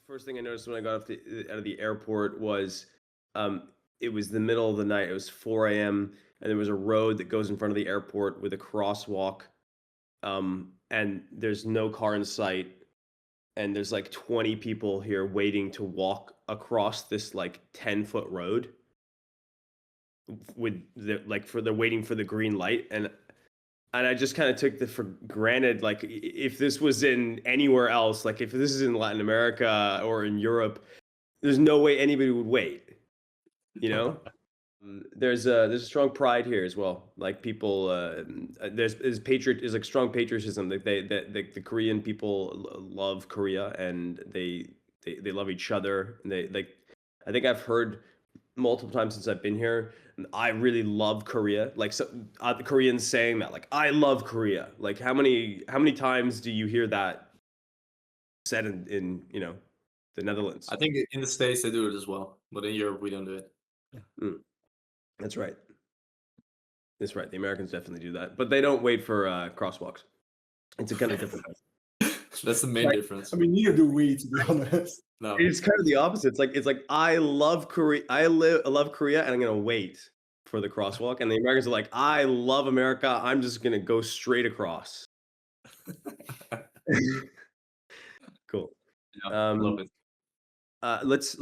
First thing I noticed when I got out of the airport was it was the middle of the night. It was 4 a.m. and there was a road that goes in front of the airport with a crosswalk, and there's no car in sight, and there's like 20 people here waiting to walk across this like 10-foot road with they're waiting for the green light, and I just kind of took for granted, like if this was in anywhere else, like if this is in Latin America or in Europe, there's no way anybody would wait, you know? There's a strong pride here as well. Like people, there's like strong patriotism. Like the Korean people love Korea, and they love each other. And they like, I think I've heard multiple times since I've been here, I really love Korea. Like so, the Koreans saying that, like I love Korea. Like how many times do you hear that said in the Netherlands? I think in the States they do it as well, but in Europe we don't do it. That's right. That's right. The Americans definitely do that, but they don't wait for crosswalks. It's a kind of different. That's the main difference. I mean, neither do we, to be honest. No, It's kind of the opposite. It's like I love Korea. I love Korea, and I'm gonna wait for the crosswalk. And the Americans are like, I love America. I'm just gonna go straight across. Cool. yeah, love it. Let's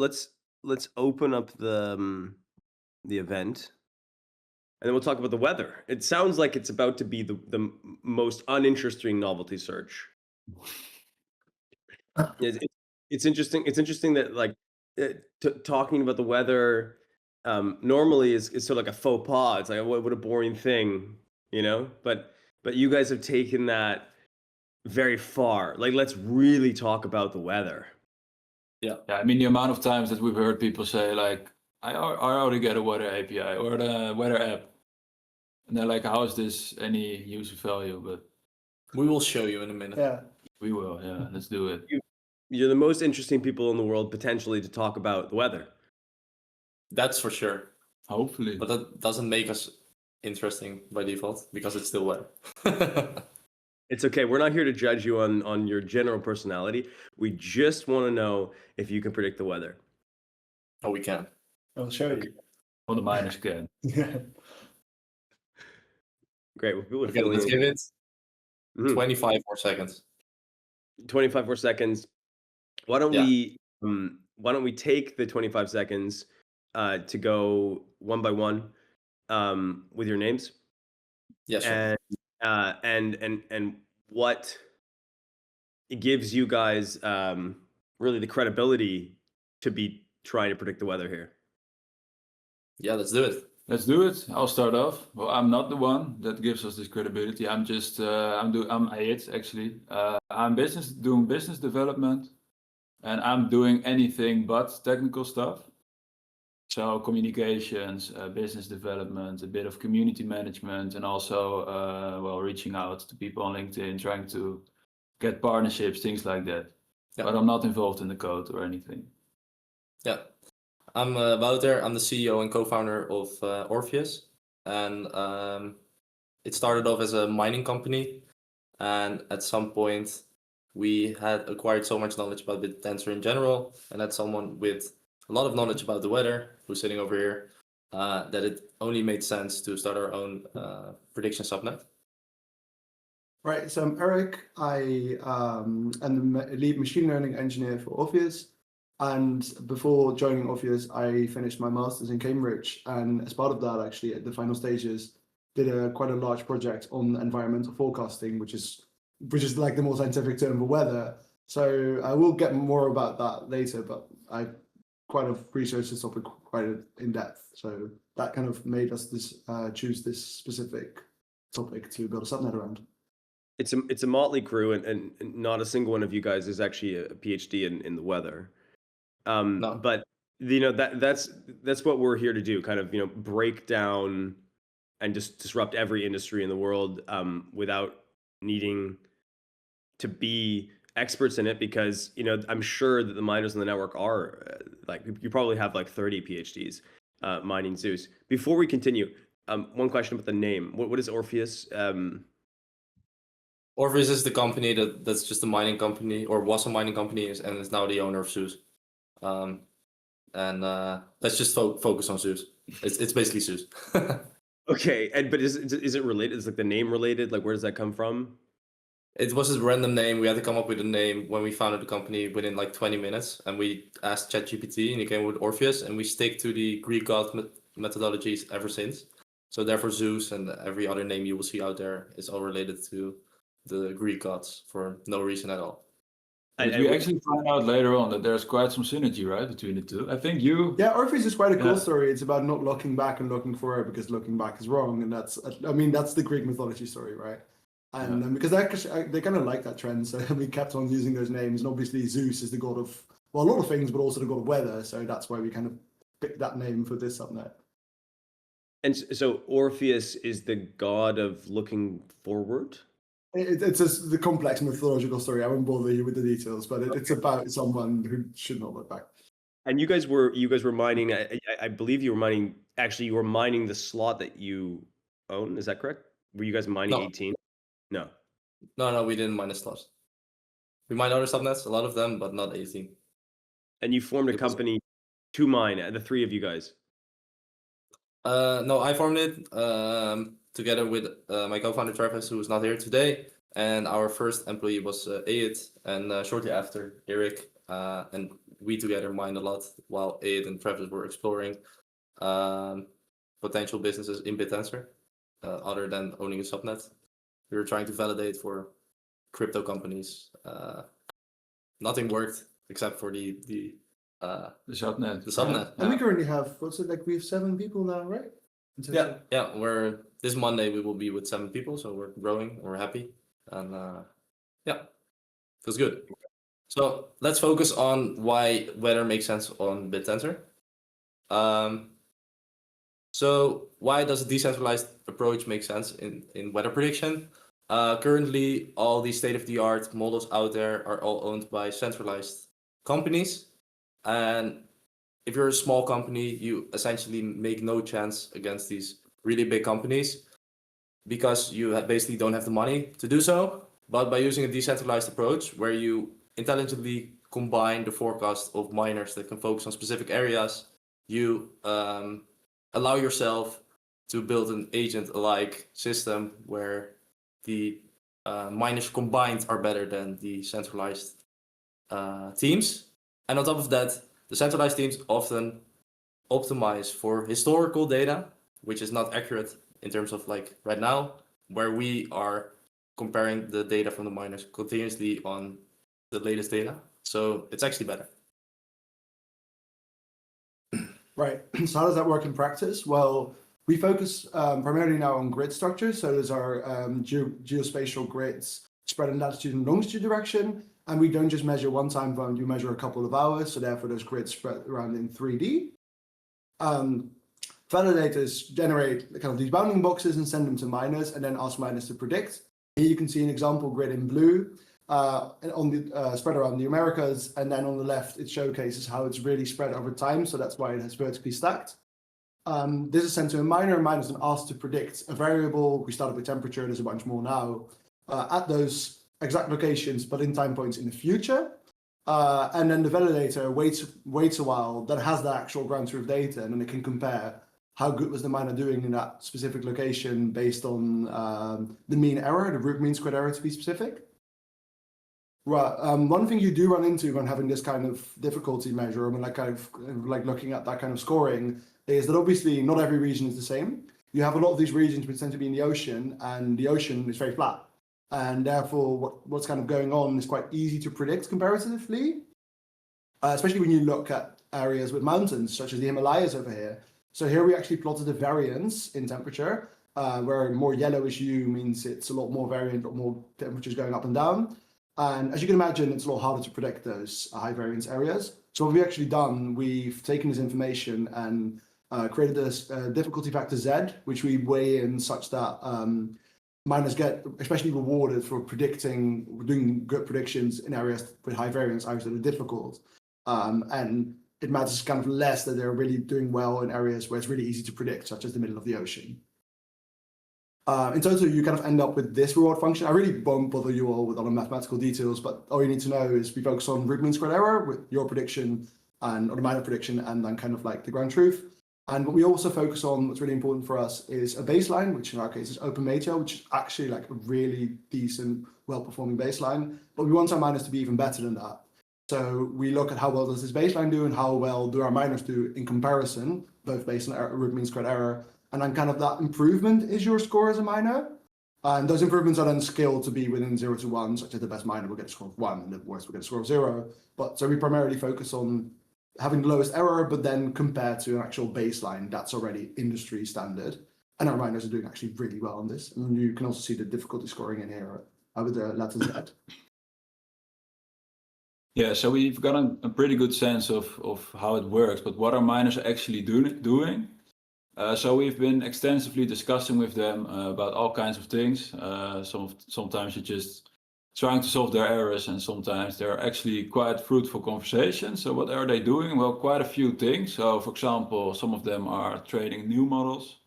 open up the event, and then we'll talk about the weather. It sounds like it's about to be the most uninteresting novelty search. It's interesting. It's interesting that like talking about the weather normally is sort of like a faux pas. It's like what a boring thing, you know. But you guys have taken that very far. Like let's really talk about the weather. Yeah, I mean the amount of times that we've heard people say like, I already get a weather API or the weather app, and they're like, how is this any user value? But We will show you in a minute. Yeah. we will, yeah, let's do it. You're the most interesting people in the world potentially to talk about the weather. That's for sure. Hopefully. But that doesn't make us interesting by default because it's still weather. It's okay. We're not here to judge you on your general personality. We just want to know if you can predict the weather. Oh, we can. I'll show you. On the minus can. Yeah. Great. Well, people are Okay, let's feeling give it Mhm. 25 more seconds. 25 more seconds. Why don't we take the 25 seconds to go one by one with your names Yes. Sure. and what it gives you guys really the credibility to be trying to predict the weather here. Yeah, let's do it. Let's do it. I'll start off. Well, I'm not the one that gives us this credibility. I'm just I'm it actually. I'm doing business development, and I'm doing anything but technical stuff. So communications, business development, a bit of community management, and also reaching out to people on LinkedIn, trying to get partnerships, things like that. Yeah. But I'm not involved in the code or anything. Yeah. I'm Wouter. I'm the CEO and co-founder of Orpheus. And it started off as a mining company. And at some point, we had acquired so much knowledge about Bittensor in general, and had someone with a lot of knowledge about the weather, who's sitting over here, that it only made sense to start our own prediction subnet. Right, so I'm Eric. I am the lead machine learning engineer for Orpheus. And before joining Orpheus, I finished my master's in Cambridge. And as part of that, actually, at the final stages, did quite a large project on environmental forecasting, which is like the more scientific term for weather. So I will get more about that later, but I quite have researched this topic quite in depth. So that kind of made us choose this specific topic to build a subnet around. It's a motley crew, and not a single one of you guys is actually a PhD in the weather. No. But that's what we're here to do, kind of break down and just disrupt every industry in the world without needing to be experts in it because, you know, I'm sure that the miners on the network are like, you probably have like 30 PhDs mining Zeus. Before we continue, one question about the name. What is Orpheus? Orpheus is the company that's just a mining company, or was a mining company, and is now the owner of Zeus. Let's just focus on Zeus. It's basically Zeus. Okay, but is it related? Is like the name related? Like, where does that come from? It was a random name. We had to come up with a name when we founded the company within like 20 minutes, and we asked ChatGPT, and he came with Orpheus, and we stick to the Greek god methodologies ever since. So therefore, Zeus and every other name you will see out there is all related to the Greek gods for no reason at all. And we actually find out later on that there's quite some synergy, right, between the two. I think you... Yeah, Orpheus is quite a cool story. It's about not looking back and looking forward because looking back is wrong. And that's the Greek mythology story, right? And because they kind of like that trend. So we kept on using those names. And obviously Zeus is the god of, well, a lot of things, but also the god of weather. So that's why we kind of picked that name for this subnet. And so Orpheus is the god of looking forward? It's the complex mythological story. I won't bother you with the details, but it's about someone who should not look back. And you guys were mining. I believe you were mining. Actually, you were mining the slot that you own. Is that correct? Were you guys mining 18? No. No, we didn't mine the slots. We mined other subnets, a lot of them, but not 18. And you formed a company to mine, the three of you guys. No, I formed it together with my co-founder Travis, who is not here today, and our first employee was Ayed, and shortly after Eric, and we together mined a lot while Ayed and Travis were exploring potential businesses in Bittensor, other than owning a subnet. We were trying to validate for crypto companies. Nothing worked except for the subnet. The subnet. And we currently have, we have 7 people now, right? Yeah. This Monday we will be with 7 people, so we're growing. We're happy, and feels good. So let's focus on why weather makes sense on Bittensor. So why does a decentralized approach make sense in weather prediction? Currently, all the state-of-the-art models out there are all owned by centralized companies. And if you're a small company, you essentially make no chance against these really big companies because you basically don't have the money to do so. But by using a decentralized approach where you intelligently combine the forecast of miners that can focus on specific areas, you allow yourself to build an agent-alike system where the miners combined are better than the centralized teams. And on top of that, the centralized teams often optimize for historical data, which is not accurate in terms of like right now, where we are comparing the data from the miners continuously on the latest data. So it's actually better. Right. So how does that work in practice? Well, we focus primarily now on grid structures. So those are geospatial grids spread in latitude and longitude direction. And we don't just measure one time zone, you measure a couple of hours. So therefore those grids spread around in 3D. Validators generate kind of these bounding boxes and send them to miners and then ask miners to predict. Here you can see an example grid in blue on the spread around the Americas. And then on the left, it showcases how it's really spread over time. So that's why it has vertically stacked. This is sent to a miner, and miners are asked to predict a variable. We started with temperature, there's a bunch more now, at those exact locations, but in time points in the future. And then the validator waits a while, that has the actual ground truth data, and then it can compare how good was the miner doing in that specific location based on the mean error, the root mean squared error to be specific. Right. One thing you do run into when having this kind of difficulty measure, when like looking at that kind of scoring, is that obviously not every region is the same. You have a lot of these regions which tend to be in the ocean, and the ocean is very flat. And therefore, what's kind of going on is quite easy to predict comparatively, especially when you look at areas with mountains, such as the Himalayas over here. So here we actually plotted a variance in temperature, where more yellowish hue means it's a lot more variant, a lot more temperatures going up and down. And as you can imagine, it's a lot harder to predict those high variance areas. So what we've actually done, we've taken this information and created this difficulty factor Z, which we weigh in such that miners get especially rewarded for doing good predictions in areas with high variance, areas that are difficult. And it matters kind of less that they're really doing well in areas where it's really easy to predict, such as the middle of the ocean. In total, you kind of end up with this reward function. I really won't bother you all with all the mathematical details, but all you need to know is we focus on root mean squared error with your prediction or the miner prediction, and then kind of like the ground truth. And what we also focus on, what's really important for us, is a baseline, which in our case is Open Meteor, which is actually like a really decent, well-performing baseline. But we want our miners to be even better than that. So we look at how well does this baseline do and how well do our miners do in comparison, both based on root mean squared error. And then kind of that improvement is your score as a miner. And those improvements are then scaled to be within 0 to 1, such as the best miner will get a score of 1 and the worst will get a score of 0. But so we primarily focus on having the lowest error, but then compared to an actual baseline that's already industry standard. And our miners are doing actually really well on this. And you can also see the difficulty scoring in here with the letter Z. Yeah, so we've got a pretty good sense of how it works, but what our miners are actually doing. So we've been extensively discussing with them about all kinds of things. Sometimes you're just trying to solve their errors, and sometimes they're actually quite fruitful conversations. So what are they doing? Well, quite a few things. So for example, some of them are training new models.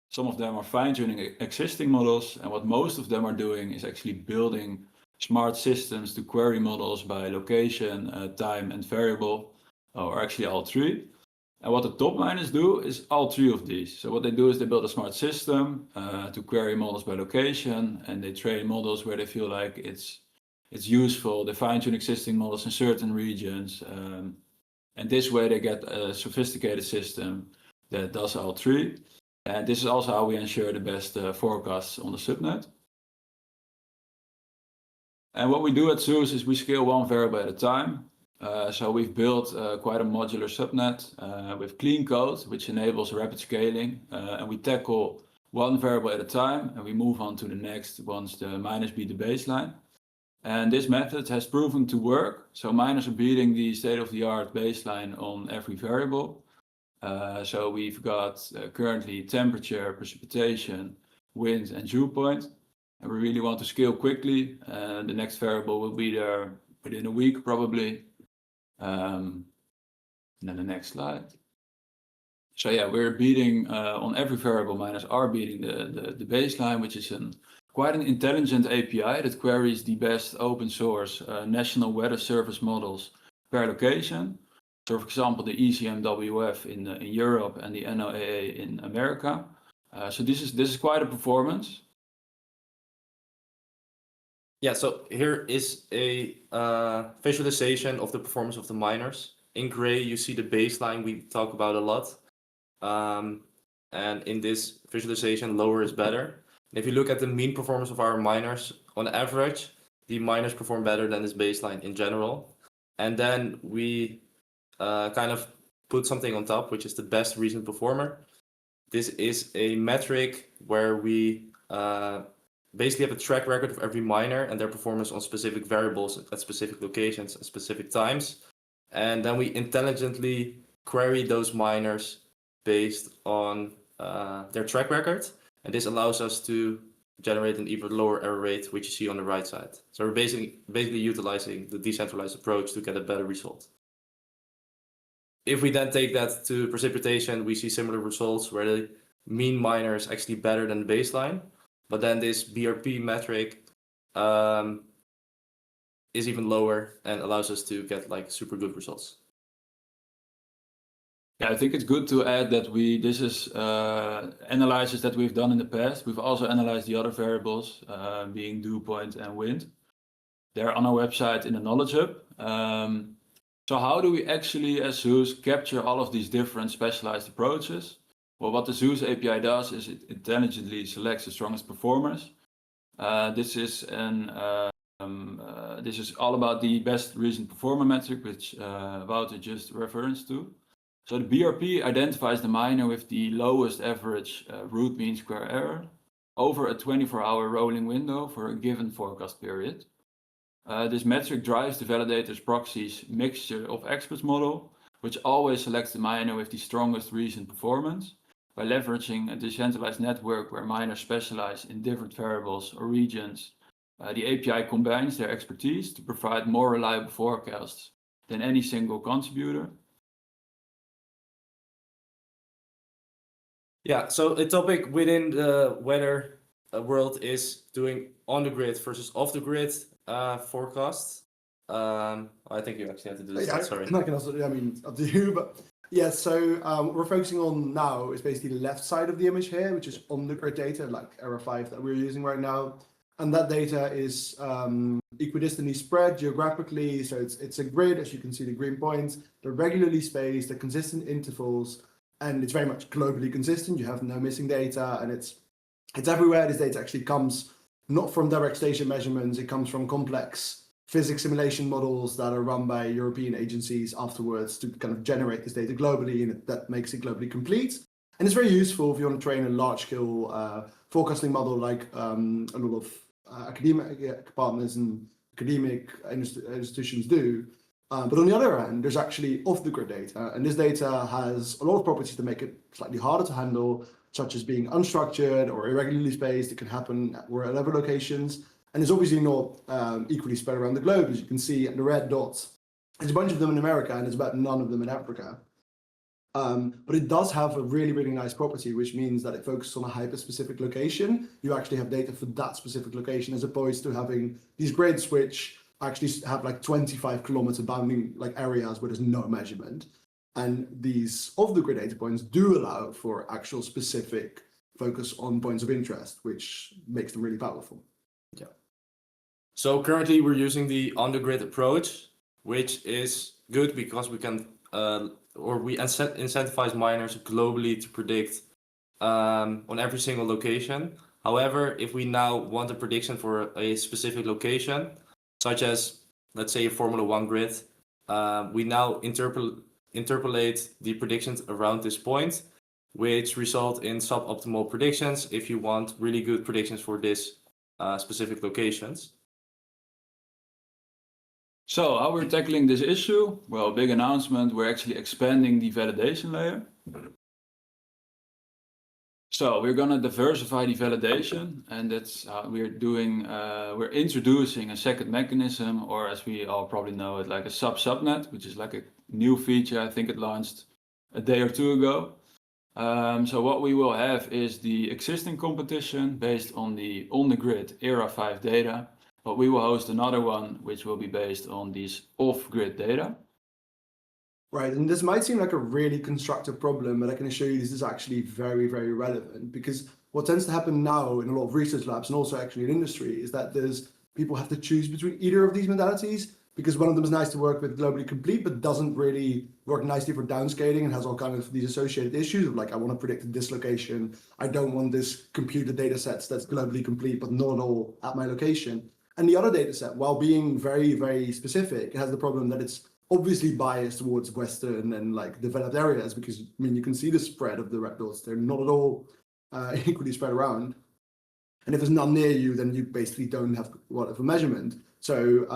Some of them are fine-tuning existing models. And what most of them are doing is actually building smart systems to query models by location, time, and variable, or actually all three. And what the top miners do is all three of these. So what they do is they build a smart system to query models by location, and they train models where they feel like it's useful. They fine-tune existing models in certain regions, and this way they get a sophisticated system that does all three. And this is also how we ensure the best forecasts on the subnet. And what we do at Zeus is we scale one variable at a time. So we've built quite a modular subnet with clean code, which enables rapid scaling. And we tackle one variable at a time, and we move on to the next once the miners beat the baseline. And this method has proven to work. So miners are beating the state-of-the-art baseline on every variable. So we've got currently temperature, precipitation, wind, and dew point. And we really want to scale quickly. The next variable will be there within a week, probably. And then the next slide. So yeah, we're beating on every variable. Miners are beating the baseline, which is quite an intelligent API that queries the best open source national weather service models per location. So for example, the ICML in Europe and the NOAA in America. So this is quite a performance. Yeah, so here is a visualization of the performance of the miners. In gray, you see the baseline we talk about a lot. And in this visualization, lower is better. And if you look at the mean performance of our miners, on average, the miners perform better than this baseline in general. And then we kind of put something on top, which is the best recent performer. This is a metric where we basically have a track record of every miner and their performance on specific variables at specific locations at specific times. And then we intelligently query those miners based on their track record. And this allows us to generate an even lower error rate, which you see on the right side. So we're basically utilizing the decentralized approach to get a better result. If we then take that to precipitation, we see similar results where the mean miner is actually better than the baseline. But then this BRP metric is even lower and allows us to get like super good results. Yeah, I think it's good to add that this is analysis that we've done in the past. We've also analyzed the other variables, being dew point and wind. They're on our website in the Knowledge Hub. So how do we actually, as Zeus, capture all of these different specialized approaches? Well, what the Zeus API does is it intelligently selects the strongest performers. This is all about the best recent performer metric, which Wouter just referenced to. So the BRP identifies the miner with the lowest average root mean square error over a 24-hour rolling window for a given forecast period. This metric drives the validator's proxy's mixture of experts model, which always selects the miner with the strongest recent performance. by leveraging a decentralized network where miners specialize in different variables or regions. The API combines their expertise to provide more reliable forecasts than any single contributor. Yeah, so a topic within the weather world is doing on-the-grid versus off-the-grid forecasts. I think you actually have to do this. Yeah, Sorry. I can also, I mean, up to you, but yeah, so what we're focusing on now is basically the left side of the image here, which is on-the-grid data, like error 5 that we're using right now. And that data is equidistantly spread geographically. So it's a grid, as you can see the green points. They're regularly spaced, they're consistent intervals, and it's very much globally consistent. You have no missing data, and it's everywhere. This data actually comes not from direct station measurements, it comes from complex physics simulation models that are run by European agencies afterwards to kind of generate this data globally, and that makes it globally complete. And it's very useful if you want to train a large-scale forecasting model like a lot of academic partners and academic institutions do. But on the other hand, there's actually off-the-grid data, and this data has a lot of properties that make it slightly harder to handle, such as being unstructured or irregularly spaced. It can happen at wherever locations, and it's obviously not equally spread around the globe. As you can see, the red dots, there's a bunch of them in America, and there's about none of them in Africa. But it does have a really, really nice property, which means that it focuses on a hyper-specific location. You actually have data for that specific location, as opposed to having these grids which actually have like 25-kilometer bounding like areas where there's no measurement. And these off-the-grid data points do allow for actual specific focus on points of interest, which makes them really powerful. Yeah. So currently we're using the on-the-grid approach, which is good because we can we incentivize miners globally to predict on every single location. However, if we now want a prediction for a specific location, such as, let's say, a Formula One grid, we now interpolate the predictions around this point, which result in suboptimal predictions if you want really good predictions for this specific locations. So how we're tackling this issue? Well, big announcement, we're actually expanding the validation layer. So we're going to diversify the validation, and that's we're doing, we're introducing a second mechanism, or as we all probably know it, like a sub-subnet, which is like a new feature. I think it launched a day or two ago. So what we will have is the existing competition based on the on-the-grid era 5 data. But we will host another one which will be based on these off-grid data. Right, and this might seem like a really constructive problem, but I can assure you this is actually very, very relevant, because what tends to happen now in a lot of research labs and also actually in industry is that people have to choose between either of these modalities, because one of them is nice to work with globally complete, but doesn't really work nicely for downscaling and has all kind of these associated issues of like, I want to predict this location. I don't want this computer data sets that's globally complete, but not all at my location. And the other data set, while being very, very specific, it has the problem that it's obviously biased towards Western and like developed areas, because I mean, you can see the spread of the red dots. They're not at all equally spread around. And if there's none near you, then you basically don't have whatever measurement. So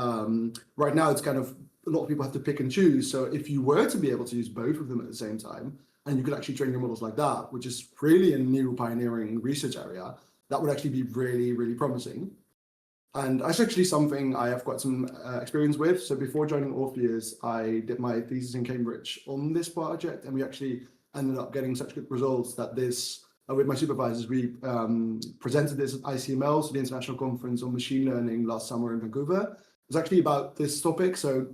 right now it's kind of, a lot of people have to pick and choose. So if you were to be able to use both of them at the same time, and you could actually train your models like that, which is really a new pioneering research area, that would actually be really, really promising. And that's actually something I have quite some experience with. So before joining Orpheus, I did my thesis in Cambridge on this project, and we actually ended up getting such good results that this, with my supervisors, we presented this at ICML, so the International Conference on Machine Learning, last summer in Vancouver. It was actually about this topic, so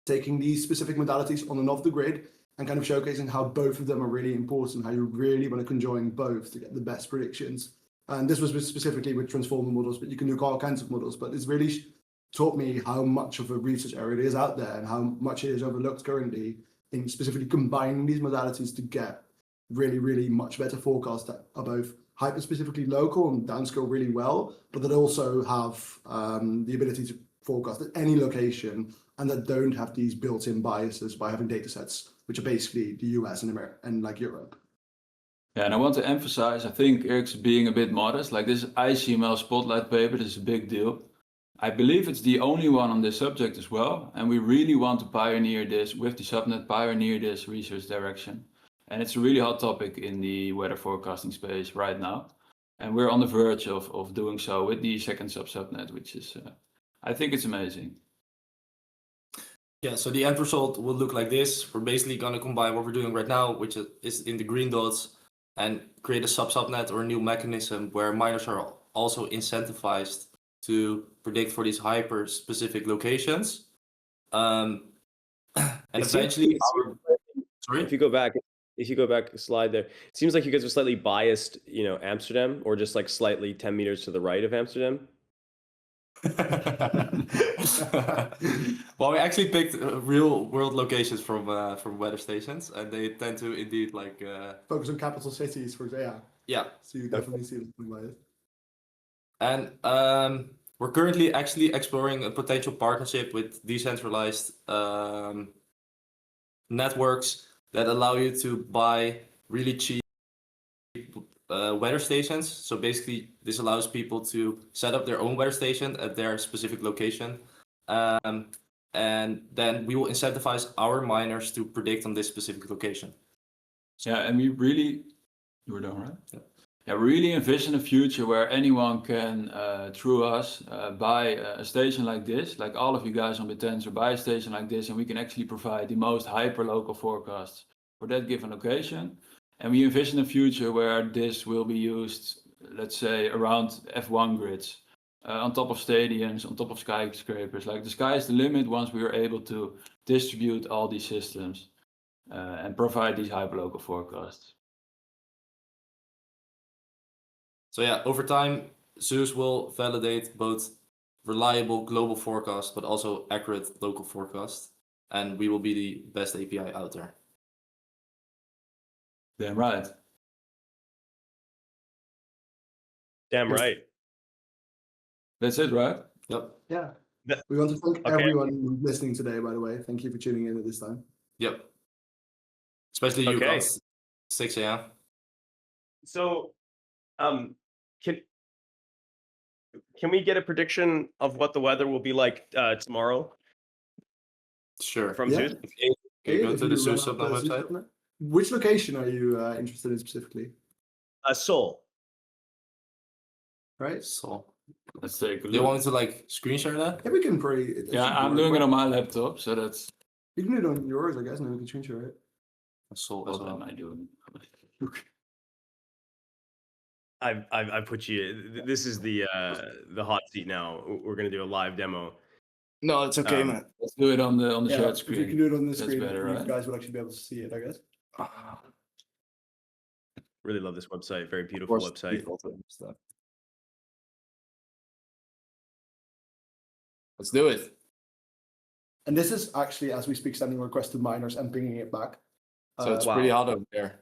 taking these specific modalities on and off the grid and kind of showcasing how both of them are really important, how you really want to conjoin both to get the best predictions. And this was specifically with transformer models, but you can do all kinds of models. But it's really taught me how much of a research area it is out there and how much it is overlooked currently in specifically combining these modalities to get really, really much better forecasts that are both hyper-specifically local and downscale really well, but that also have the ability to forecast at any location and that don't have these built-in biases by having data sets, which are basically the US and America and like Europe. Yeah, and I want to emphasize, I think Eric's being a bit modest, like this ICML spotlight paper, this is a big deal. I believe it's the only one on this subject as well, and we really want to pioneer this with the subnet, pioneer this research direction. And it's a really hot topic in the weather forecasting space right now. And we're on the verge of doing so with the second sub-subnet, which is, I think it's amazing. Yeah, so the end result will look like this. We're basically going to combine what we're doing right now, which is in the green dots, and create a sub-subnet or a new mechanism where miners are also incentivized to predict for these hyper-specific locations. And eventually, sorry? If you go back a slide there, it seems like you guys are slightly biased, Amsterdam, or just like slightly 10 meters to the right of Amsterdam. Well, we actually picked real world locations from weather stations, and they tend to indeed Focus on capital cities, for example. Yeah. So you definitely see something like it. And we're currently actually exploring a potential partnership with decentralized networks that allow you to buy really cheap weather stations. So basically, this allows people to set up their own weather station at their specific location. And then we will incentivize our miners to predict on this specific location. Yeah, and we really, you were done, right? Yeah, really envision a future where anyone can, through us, buy a station like this, like all of you guys on Bittensor, buy a station like this, and we can actually provide the most hyper-local forecasts for that given location. And we envision a future where this will be used, let's say, around F1 grids, on top of stadiums, on top of skyscrapers. Like the sky is the limit once we are able to distribute all these systems and provide these hyperlocal forecasts. So yeah, over time, Zeus will validate both reliable global forecasts, but also accurate local forecasts. And we will be the best API out there. Damn right. Damn right. That's it, right? Yep. Yeah. That- We want to thank Okay. everyone listening today, by the way. Thank you for tuning in at this time. Yep. Especially you Okay. guys, 6 a.m. So, can we get a prediction of what the weather will be like tomorrow Sure. from Yeah. Zeus? Okay, go if to the you Zeus run up subnet the Zeus website. subnet. Which location are you interested in specifically? Seoul. Right? So, Let's take a do look. you want me to like screen share that? Yeah, we can probably. Yeah, I'm doing it on my laptop, so that's You can do it on yours, I guess, and then we can screen share it. So as what well. am I doing? I put you. This is the hot seat now. We're gonna do a live demo. No, it's okay, man. Let's do it on the Yeah, shared if screen. we can do it on the That's screen, better, you right? guys will actually be able to see it, I guess. Really love this website. Very beautiful website. Stuff. Let's do it. And this is actually, as we speak, sending requests to miners and pinging it back. So it's Wow. pretty hot over there.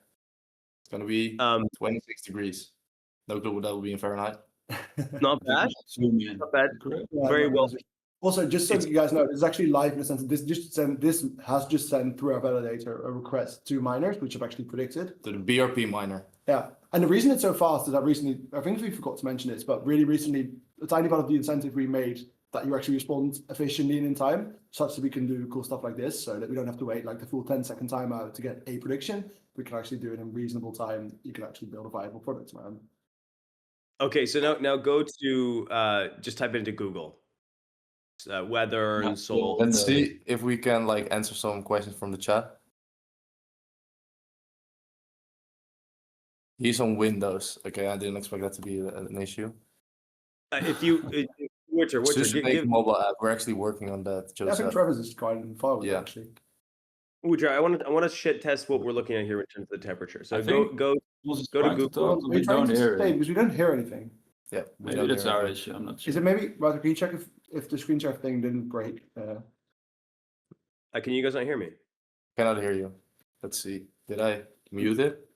It's gonna be 26 degrees. No clue what that will be in Fahrenheit. Not bad. Zoom in. Not bad. Correct. Yeah, Very no, well. Also, just so you guys know, it's actually live in the sense that this has just sent through our validator a request to miners, which have actually predicted. To the BRP miner. Yeah, and the reason it's so fast is that recently, I think we forgot to mention this, but really recently, a tiny part of the incentive we made that you actually respond efficiently and in time, such that we can do cool stuff like this, so that we don't have to wait like the full 10-second timeout to get a prediction. We can actually do it in reasonable time. You can actually build a viable product, man. Okay, so now go to just type it into Google. Weather and Seoul. Let's see if we can like answer some questions from the chat. He's on Windows. Okay, I didn't expect that to be an issue. If you, Witcher, Just make a give mobile app. We're actually working on that, Yeah, I think Joseph. Trevor's is quite far with it, Yeah. actually. Witcher, I want to shit test what we're looking at here in terms of the temperature. So I go think- go We'll just Go to try Google. talk, but We're we trying don't to hear stay it. because we don't hear anything. Yeah, we Maybe don't that's hear our anything. issue. I'm not Is sure. it maybe, Roger, can you check if the screen share thing didn't break? can you guys not hear me? Cannot hear you. Let's see. Did I mute it?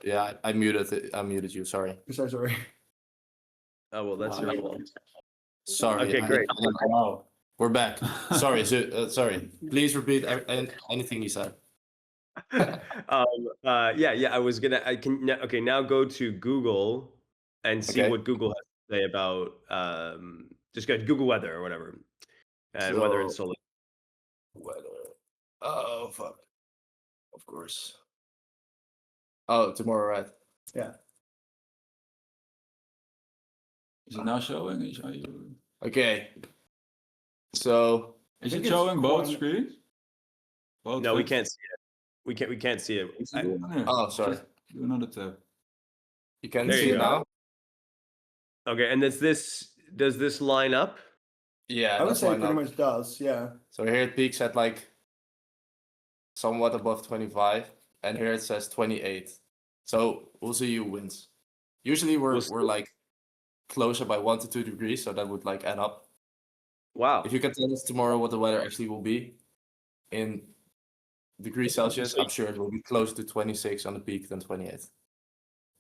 Yeah, I muted it. I muted you. Sorry. I'm so sorry. Oh well, that's your fault. Sorry. Okay, great. Wow. We're back. Sorry. Sorry. Please repeat anything you said. Yeah. I was gonna. Okay, now go to Google and see Okay. what Google has to say about. Just go to Google weather or whatever, and weather and So- solar. Weather. Oh fuck. Of course. Oh, tomorrow, right? Yeah. Is it now showing? Are you... Okay. So Is think it it's showing both quite- screens? Both No, we tabs? can't see it. We can't see it. What's it doing on here? Oh, sorry. Just do another tab. you can There see you it go. now. Okay, and does this line up? Yeah, I would that's say why it pretty now. much does. Yeah. So here it peaks at like somewhat above 25, and here it says 28. So we'll see who wins. Usually We'll we're like closer by 1 to 2 degrees, so that would like add up. Wow. If you can tell us tomorrow what the weather actually will be in degrees Celsius, So- I'm sure it will be closer to 26 on the peak than 28.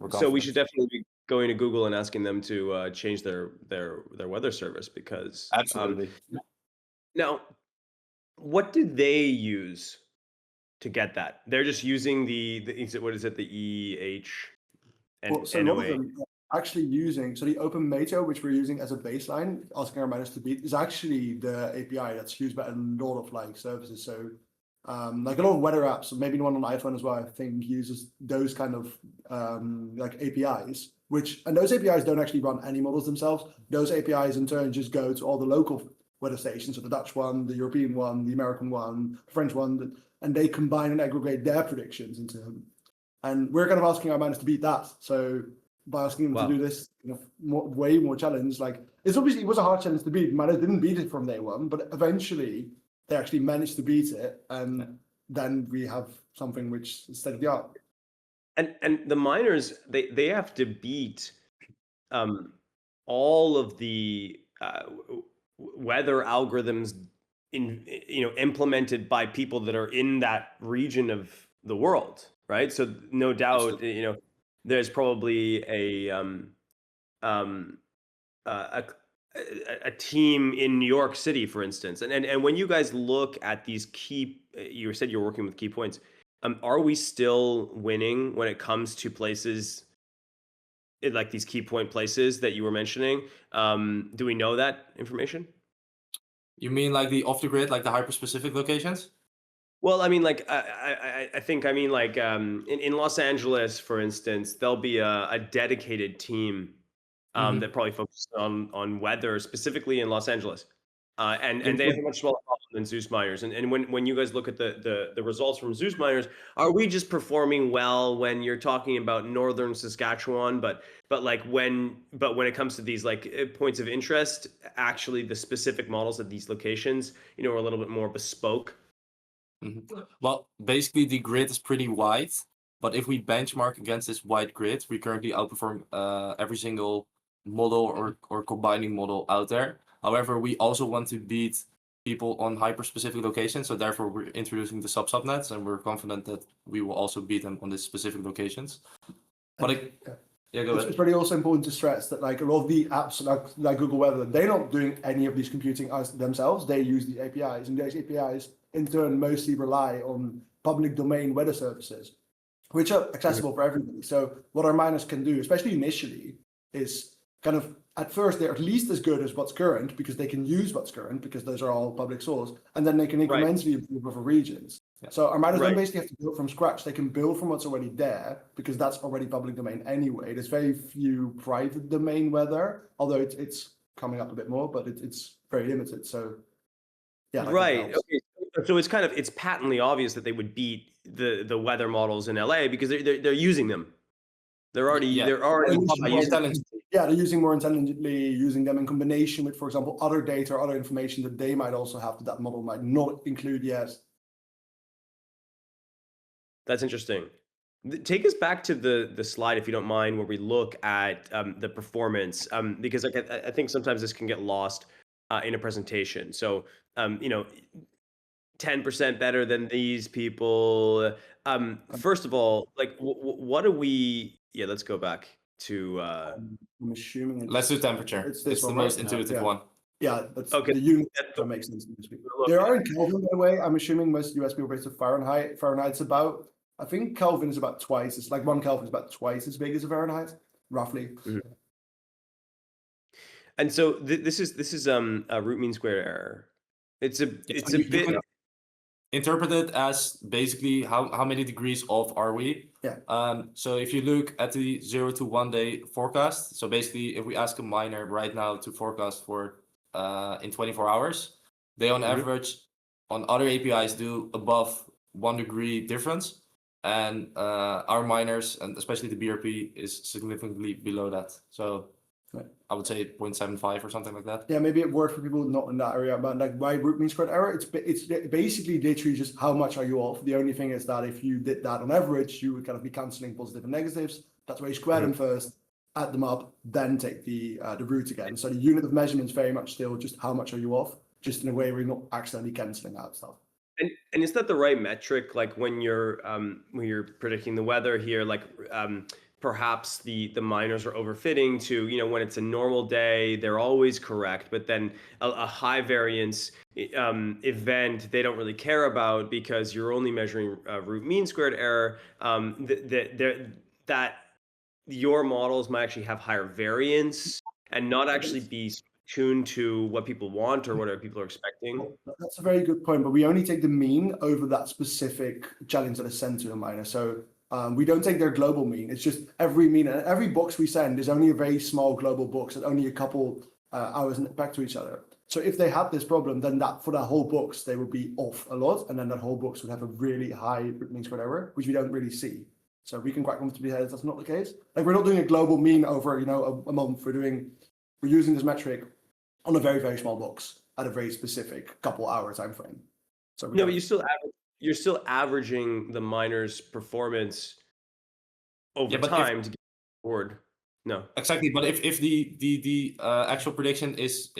We're So we confident. should definitely be going to Google and asking them to change their weather service because Absolutely. now, what do they use to get that? They're just using what is it, the EH and Well, so a lot of NOA. them are actually using, so the Open Meteor, which we're using as a baseline, asking our miners to beat, is actually the API that's used by a lot of like services. So like a lot of weather apps, maybe the one on iPhone as well, I think uses those kind of like APIs, and those APIs don't actually run any models themselves. Those APIs in turn just go to all the local weather stations, so the Dutch one, the European one, the American one, the French one, and they combine and aggregate their predictions into them. And we're kind of asking our miners to beat that. So by asking them Wow. to do this way more challenge, like it was a hard challenge to beat. Miners didn't beat it from day one, but eventually they actually managed to beat it, and then we have something which is state of the art. And the miners they have to beat all of the weather algorithms implemented by people that are in that region of the world, right? So no doubt, Absolutely. there's probably a team in New York City, for instance, and when you guys look at these key, you said you're working with key points. Are we still winning when it comes to places like these key point places that you were mentioning? Do we know that information? You mean like the off the grid, like the hyper specific locations? Well, I mean, like I think I mean like in Los Angeles, for instance, there'll be a dedicated team Mhm. that probably focuses on weather specifically in Los Angeles, and In- they have a much smaller problem than Zeus miners. And when you guys look at the results from Zeus miners, are we just performing well when you're talking about northern Saskatchewan, but when it comes to these like points of interest, actually the specific models at these locations, are a little bit more bespoke. Mhm. Well, basically the grid is pretty wide, but if we benchmark against this wide grid, we currently outperform every single model or combining model out there. However, we also want to beat people on hyper-specific locations, so therefore we're introducing the sub-subnets, and we're confident that we will also beat them on these specific locations. But yeah, go It's ahead. pretty also important to stress that like a lot of the apps like Google Weather, they're not doing any of these computing themselves. They use the APIs, and those APIs in turn mostly rely on public domain weather services, which are accessible for everybody. So what our miners can do, especially initially, is kind of at first they're at least as good as what's current because they can use what's current because those are all public source, and then they can incrementally improve over regions. Yeah. So our miners Right. don't basically have to build from scratch. They can build from what's already there because that's already public domain anyway. There's very few private domain weather, although it's coming up a bit more, but it's very limited. So yeah, like that Right. helps. Okay. So it's patently obvious that they would beat the weather models in LA because they're using them. They're already Yeah. they're already They're using more intelligently. Yeah, they're using more intelligently, using them in combination with, for example, other data or other information that they might also have that model might not include yet. That's interesting. Take us back to the slide, if you don't mind, where we look at the performance, because like I think sometimes this can get lost in a presentation. So 10% better than these people. First of all, like what do we? Yeah, let's go back to. I'm assuming it's, Let's do temperature. It's It's this the one, most right? intuitive Yeah. one. Yeah, that's Okay. the unit That's that makes sense. Look, They are in Kelvin, by the way. I'm assuming most US people based on Fahrenheit. Fahrenheit's about, I think Kelvin is about twice. It's like 1 Kelvin is about twice as big as a Fahrenheit, roughly. And so this is a root mean squared error. It's a Yeah, it's so a you bit. can- interpreted as basically how many degrees off are we? Yeah. So if you look at the 0 to 1 day forecast, so basically if we ask a miner right now to forecast for in 24 hours, they on average on other APIs do above 1 degree difference, and our miners, and especially the BRP, is significantly below that. So Right. I would say 0.75 or something like that. Yeah, maybe it worked for people not in that area, but like why root mean squared error? It's basically literally just how much are you off. The only thing is that if you did that on average, you would kind of be canceling positive and negatives. That's why you square them first, add them up, then take the root again. So the unit of measurement is very much still just how much are you off, just in a way where you're not accidentally canceling out stuff. And is that the right metric? Like when you're predicting the weather here, like perhaps the miners are overfitting to, when it's a normal day, they're always correct, but then a high variance event they don't really care about because you're only measuring root mean squared error. That your models might actually have higher variance and not actually be tuned to what people want or what people are expecting. That's a very good point, but we only take the mean over that specific challenge that is sent to a miner. So we don't take their global mean. It's just every mean, and every box we send is only a very small global box at only a couple hours back to each other. So if they had this problem, then for that whole box, they would be off a lot, and then that whole box would have a really high root mean squared error, which we don't really see. So we can quite comfortably say that's not the case. Like we're not doing a global mean over a month. We're using this metric on a very, very small box at a very specific couple hour time frame. So but you're still averaging the miner's performance over time to get forward. No, exactly. But if the actual prediction is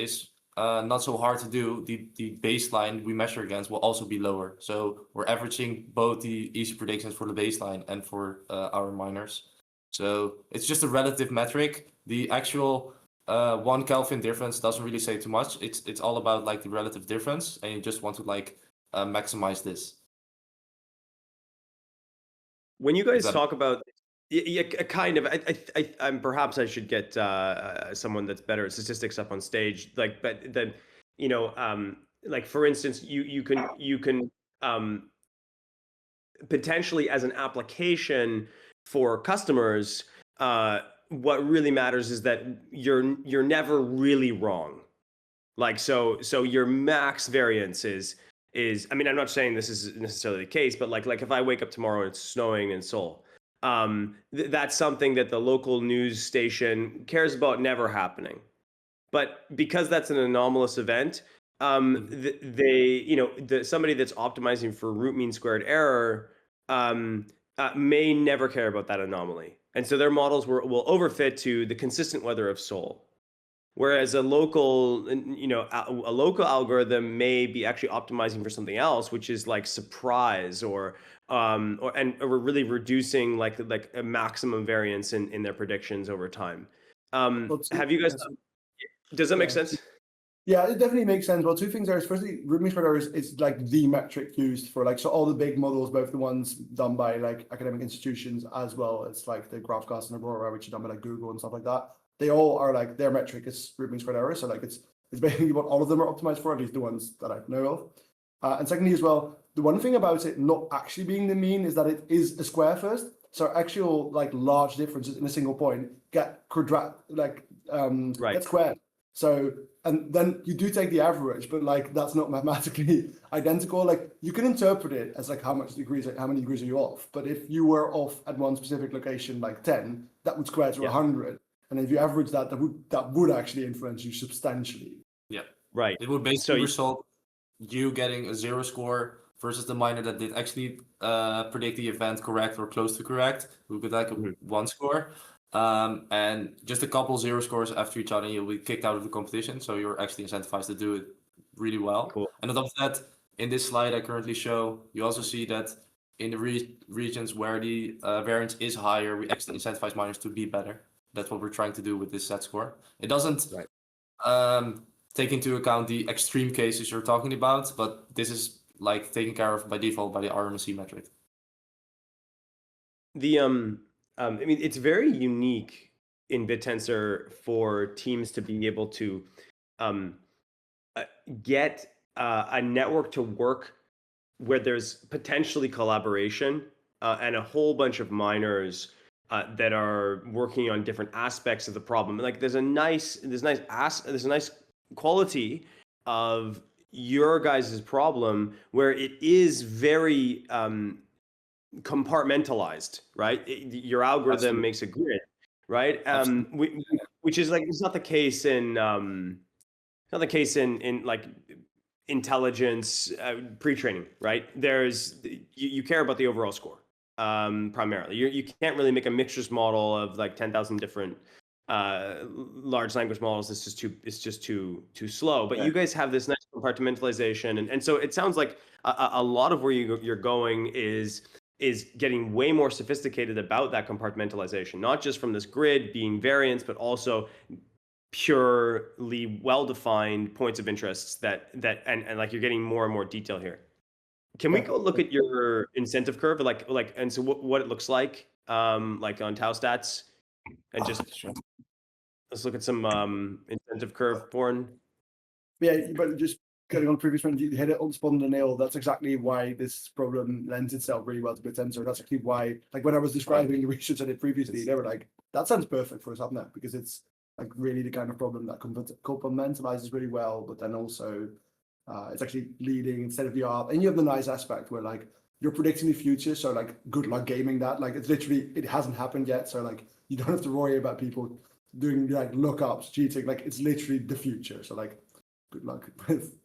not so hard to do, the baseline we measure against will also be lower. So we're averaging both the easy predictions for the baseline and for our miners. So it's just a relative metric. The actual 1 Kelvin difference doesn't really say too much. It's all about like the relative difference, and you just want to like maximize this. When you guys talk about, yeah, kind of, I'm perhaps I should get someone that's better at statistics up on stage. Like, but then, like for instance, you can potentially as an application for customers. What really matters is that you're never really wrong. Like so your max variance is I mean, I'm not saying this is necessarily the case, but like if I wake up tomorrow and it's snowing in Seoul, that's something that the local news station cares about never happening. But because that's an anomalous event, somebody that's optimizing for root mean squared error may never care about that anomaly. And so their models will overfit to the consistent weather of Seoul. Whereas a local algorithm may be actually optimizing for something else, which is like surprise or we're really reducing like a maximum variance in their predictions over time. Have you guys? Does that make sense? Yeah, it definitely makes sense. Well, 2 things there. Firstly, root mean squared error is like the metric used for so all the big models, both the ones done by like academic institutions as well as like the GraphCast and Aurora, which are done by like Google and stuff like that. They all are like their metric is root mean squared error. So like it's basically what all of them are optimized for, at least the ones that I know of. And secondly, as well, the one thing about it not actually being the mean is that it is a square first. So actual like large differences in a single point get get squared. So and then you do take the average, but like that's not mathematically identical. Like you can interpret it as like how many degrees are you off? But if you were off at one specific location, like 10, that would square to 100. And if you average that, that would actually influence you substantially. Yeah, right. It would basically result you getting a 0 score versus the miner that did actually predict the event correct or close to correct, who got like a 1 score. And just a couple 0 scores after each other, you'll be kicked out of the competition. So you're actually incentivized to do it really well. Cool. And on top of that, in this slide I currently show, you also see that in the regions where the variance is higher, we actually incentivize miners to be better. That's what we're trying to do with this set score. It doesn't take into account the extreme cases you're talking about, but this is like taken care of by default by the RMSE metric. I mean, it's very unique in Bittensor for teams to be able to get a network to work where there's potentially collaboration and a whole bunch of miners that are working on different aspects of the problem. Like there's a nice quality of your guys' problem where it is very compartmentalized, right? Your algorithm Absolutely. makes a grid, right? Which is like it's not the case in like intelligence pre-training, right? There's you care about the overall score primarily. You can't really make a mixtures model of like 10,000 different large language models. It's just too slow. But you guys have this nice compartmentalization, and so it sounds like a lot of where you're going is getting way more sophisticated about that compartmentalization, not just from this grid being variance, but also purely well-defined points of interests that and like you're getting more and more detail here. Can we go look at your incentive curve, like and so what it looks like on tau stats, and just Sure. let's look at some incentive curve porn. Yeah, but just getting on the previous one, you hit it on spot on the nail. That's exactly why this problem lends itself really well to Bittensor. That's actually why, like when I was describing the research I did previously, they were like, that sounds perfect for a subnet because it's like really the kind of problem that compartmentalizes really well, but then also it's actually leading instead of the art. And you have the nice aspect where like you're predicting the future, so like good luck gaming that. Like it's literally, it hasn't happened yet, so like you don't have to worry about people doing like lookups, cheating. Like it's literally the future. So like good luck with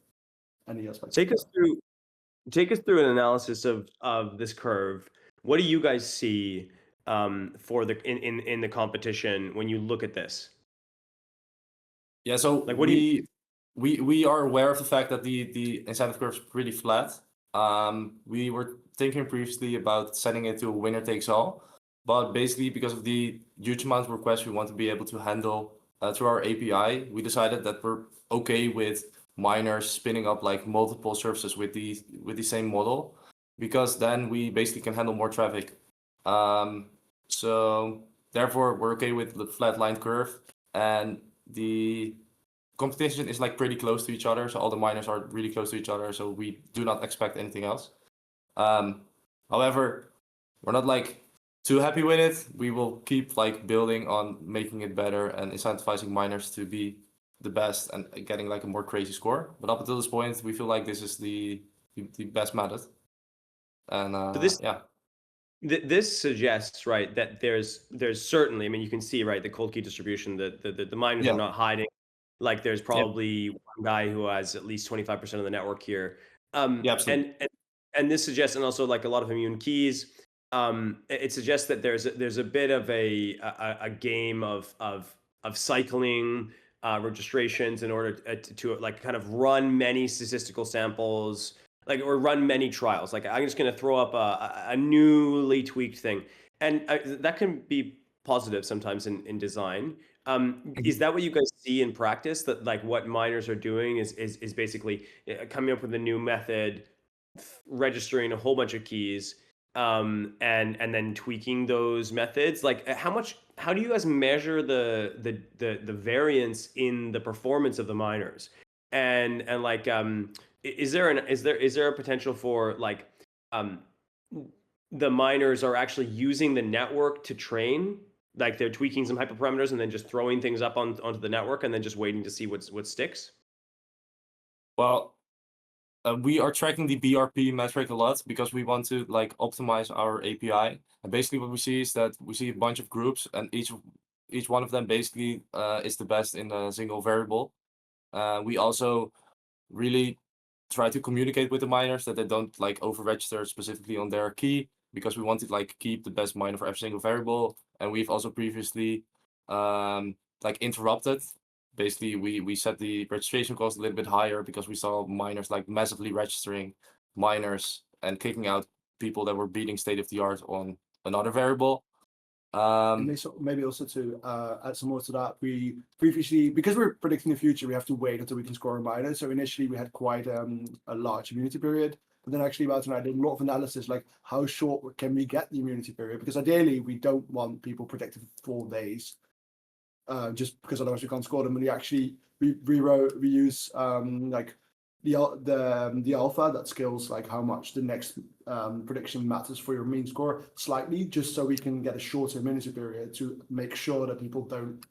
any aspect. Take us through an analysis of this curve. What do you guys see for the in the competition when you look at this? Yeah, so Like, what do you? we are aware of the fact that the incentive curve is pretty flat. We were thinking previously about setting it to a winner takes all, but basically because of the huge amount of requests we want to be able to handle through our API, we decided that we're okay with miners spinning up like multiple services with the same model, because then we basically can handle more traffic. So therefore we're okay with the flatline curve, and the competition is like pretty close to each other. So all the miners are really close to each other. So we do not expect anything else. However, we're not like too happy with it. We will keep like building on making it better and incentivizing miners to be the best and getting like a more crazy score. But up until this point, we feel like this is the best method. And this suggests, right, that there's certainly, I mean, you can see, right, the cold key distribution, the miners are not hiding. Like there's probably one guy who has at least 25% of the network here. absolutely. And this suggests, and also like a lot of immune keys, it suggests that there's a bit of a game of cycling registrations in order to like kind of run many statistical samples, like, or run many trials. Like I'm just going to throw up a newly tweaked thing, and that can be positive sometimes in design. Is that what you guys see in practice? That like what miners are doing is basically coming up with a new method, registering a whole bunch of keys, and then tweaking those methods. Like how do you guys measure the variance in the performance of the miners? And like is there a potential for like the miners are actually using the network to train, like they're tweaking some hyperparameters and then just throwing things up onto the network and then just waiting to see what sticks? Well, we are tracking the BRP metric a lot because we want to like optimize our API. And basically what we see is that we see a bunch of groups, and each one of them basically is the best in a single variable. We also really try to communicate with the miners that they don't like over-register specifically on their key, because we want to like keep the best miner for every single variable. And we've also previously like interrupted. Basically, we set the registration cost a little bit higher because we saw miners like massively registering miners and kicking out people that were beating state of the art on another variable. And maybe also to add some more to that, we previously, because we're predicting the future, we have to wait until we can score a miner. So initially we had quite a large immunity period, but then actually Wouter and I did a lot of analysis, like how short can we get the immunity period? Because ideally we don't want people predicted for 4 days, just because otherwise we can't score them. And we actually we use like the alpha that scales like how much the next prediction matters for your mean score slightly, just so we can get a shorter immunity period to make sure that people don't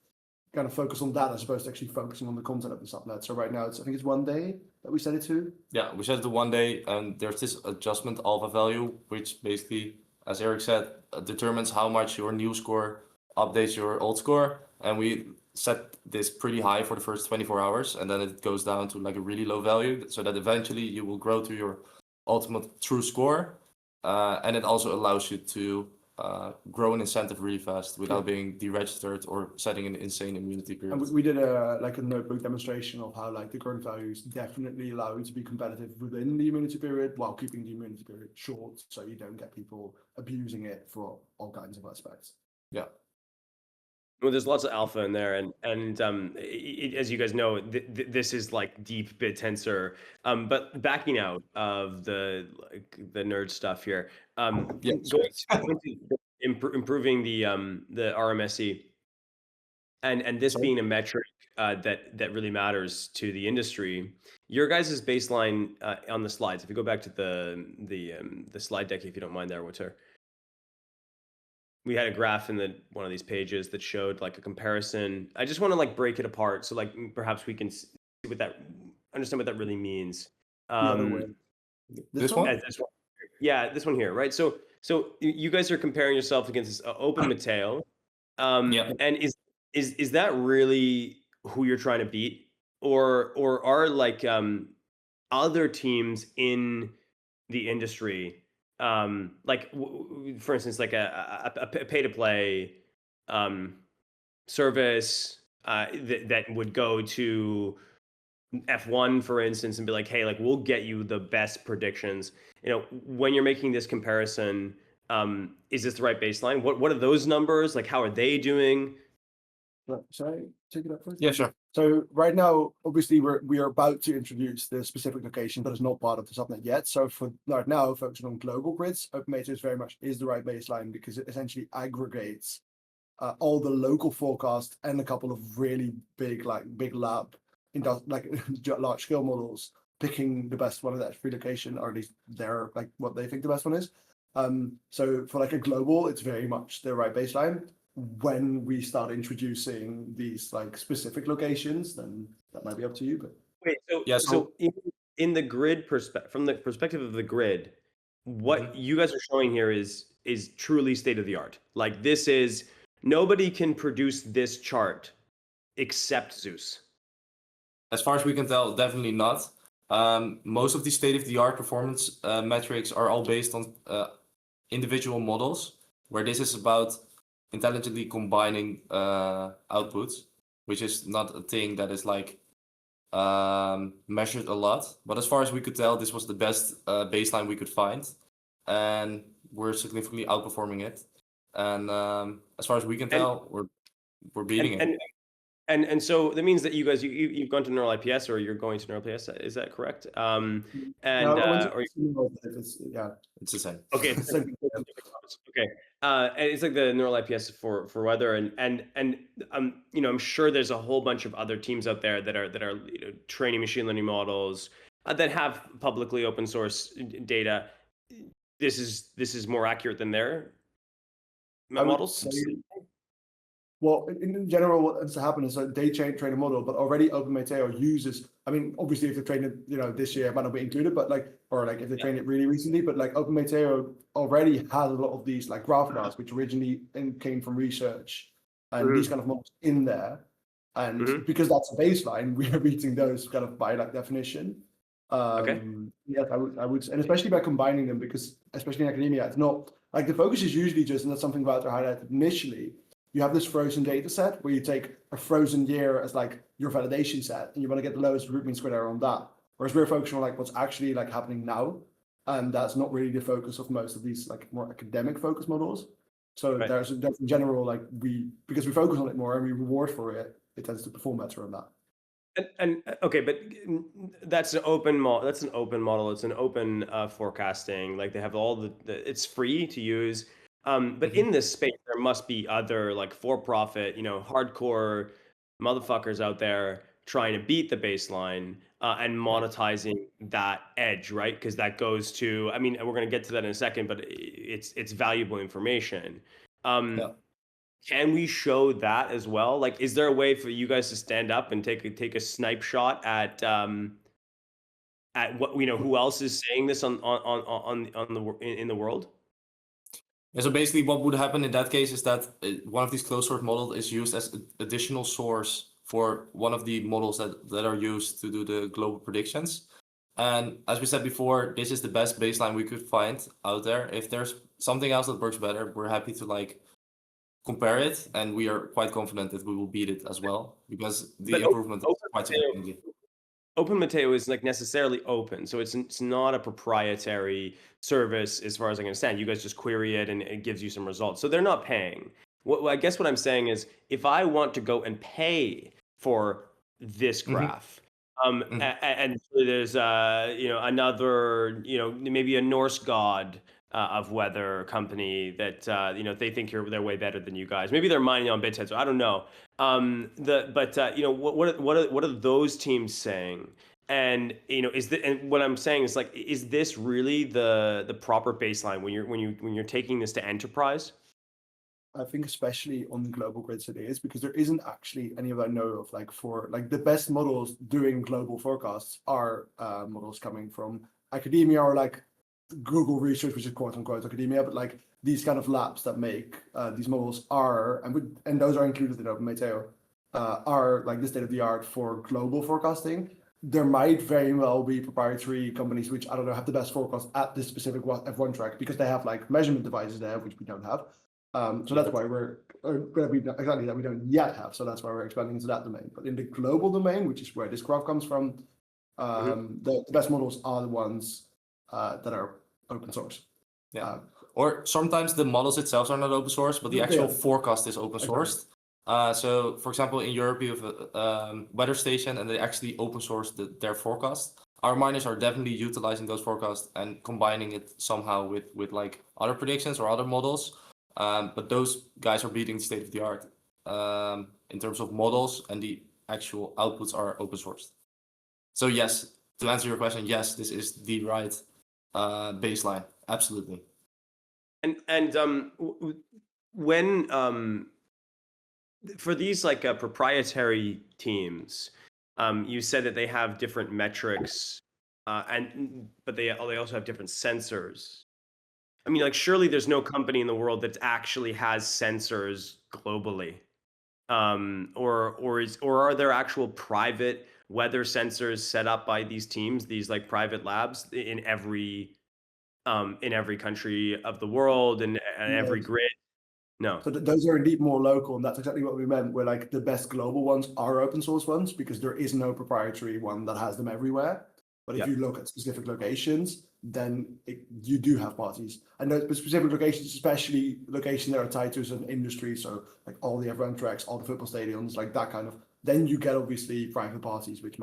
kind of focus on that as opposed to actually focusing on the content of the subnet. So right now I think it's 1 day that we set it to. Yeah, we set it to 1 day, and there's this adjustment alpha value, which basically, as Eric said, determines how much your new score updates your old score. And we set this pretty high for the first 24 hours, and then it goes down to like a really low value, so that eventually you will grow to your ultimate true score. And it also allows you to grow an incentive really fast without being deregistered or setting an insane immunity period. And we did a notebook demonstration of how like the current values definitely allow you to be competitive within the immunity period while keeping the immunity period short, so you don't get people abusing it for all kinds of aspects. Yeah. Well, there's lots of alpha in there, and as you guys know, this is like deep Bittensor. But backing out of the nerd stuff here, going to improving the RMSE, and this being a metric that really matters to the industry. Your guys' baseline on the slides. If you go back to the slide deck, if you don't mind, there, Wouter. We had a graph in one of these pages that showed like a comparison. I just want to like break it apart, so like perhaps we can see understand what that really means. This one? This one? Yeah, this one here, right? So you guys are comparing yourself against this open Mateo. Yeah. And is that really who you're trying to beat, or are like other teams in the industry? Like for instance, like a pay to play service that would go to F1, for instance, and be like, hey, like we'll get you the best predictions. You know, when you're making this comparison, is this the right baseline? What are those numbers? Like, how are they doing? Should I take it up first? Yeah, sure. So right now, obviously, we are about to introduce the specific location, but it's not part of the subnet yet. So for right now, focusing on global grids, Opentensor very much is the right baseline because it essentially aggregates all the local forecast and a couple of really big lab, large scale models, picking the best one of that free location, or at least they're like what they think the best one is. So for like a global, it's very much the right baseline. When we start introducing these like specific locations, then that might be up to you. But wait, so in the grid from the perspective of the grid, what you guys are showing here is truly state of the art. Like this is nobody can produce this chart except Zeus. As far as we can tell, definitely not. Most of the state-of-the-art performance metrics are all based on individual models, where this is about intelligently combining outputs, which is not a thing that is like measured a lot. But as far as we could tell, this was the best baseline we could find, and we're significantly outperforming it. And as far as we can tell, we're beating it. And so that means that you guys you've gone to neural IPS, or you're going to neural IPS. Is that correct? It's the same. Okay. Okay. And it's like the neural IPS for weather, and you know, I'm sure there's a whole bunch of other teams out there that are you know, training machine learning models that have publicly open source data. This is more accurate than their models. Well, in general, what has happened is that they train a model, but already Opentensor uses. I mean, obviously, if they train it, you know, this year, it might not be included, but like, or like if they train it really recently, but like Opentensor already has a lot of these like graph cards, which originally came from research, and these kind of models in there, and because that's a baseline, we are beating those kind of by like definition. Okay. Yes, I would, and especially by combining them, because especially in academia, it's not like the focus is usually just, and that's something about to highlight initially. You have this frozen data set where you take a frozen year as like your validation set, and you want to get the lowest root mean squared error on that. Whereas we're focusing on like what's actually like happening now, and that's not really the focus of most of these like more academic focus models. So there's in general like because we focus on it more and we reward for it, it tends to perform better on that. And okay, but that's an open model. That's an open model. It's an open forecasting. Like they have all the it's free to use. But in this space, there must be other like for-profit, you know, hardcore motherfuckers out there trying to beat the baseline and monetizing that edge, right? Because that goes to, I mean, we're going to get to that in a second, but it's valuable information. Yeah. Can we show that as well? Like, is there a way for you guys to stand up and take a snipe shot at what, who else is saying this on the in the world? And so basically what would happen in that case is that one of these closed source models is used as additional source for one of the models that are used to do the global predictions. And as we said before, this is the best baseline we could find out there. If there's something else that works better, we're happy to like compare it, and we are quite confident that we will beat it as well, because the improvement is quite significant. Opentensor is like necessarily open, so it's not a proprietary service as far as I understand. You guys just query it and it gives you some results. So they're not paying. I guess what I'm saying is, if I want to go and pay for this graph, and there's another maybe a Norse god of weather company that they think they're way better than you guys. Maybe they're mining on Bittensor. I don't know. What are those teams saying? And and what I'm saying is, like, is this really the proper baseline when you're taking this to enterprise? I think especially on global grids it is, because there isn't actually any of I know of for the best models doing global forecasts are models coming from academia or like Google research, which is quote unquote academia, but like these kind of labs that make these models are, and those are included in Opentensor, are like the state of the art for global forecasting. There might very well be proprietary companies which, I don't know, have the best forecast at this specific F1 track because they have like measurement devices there, which we don't have. So that's why we don't yet have. So that's why we're expanding into that domain. But in the global domain, which is where this graph comes from, the best models are the ones that are open source. Yeah. Or sometimes the models itself are not open source, but the actual forecast is open sourced. So, for example, in Europe, you have a weather station, and they actually open source their forecast. Our miners are definitely utilizing those forecasts and combining it somehow with like other predictions or other models. But those guys are beating the state of the art in terms of models, and the actual outputs are open sourced. So yes, to answer your question, yes, this is the right baseline. Absolutely. And when for these like proprietary teams, you said that they have different metrics, but they also have different sensors. I mean, like, surely there's no company in the world that actually has sensors globally, or are there actual private weather sensors set up by these teams, these like private labs in every country of the world and every grid? No. So those are indeed more local, and that's exactly what we meant. Where like the best global ones are open source ones, because there is no proprietary one that has them everywhere. But if you look at specific locations, then you do have parties. And those specific locations, especially locations that are tied to certain industries, so like all the F1 tracks, all the football stadiums, like that kind of, then you get obviously private parties which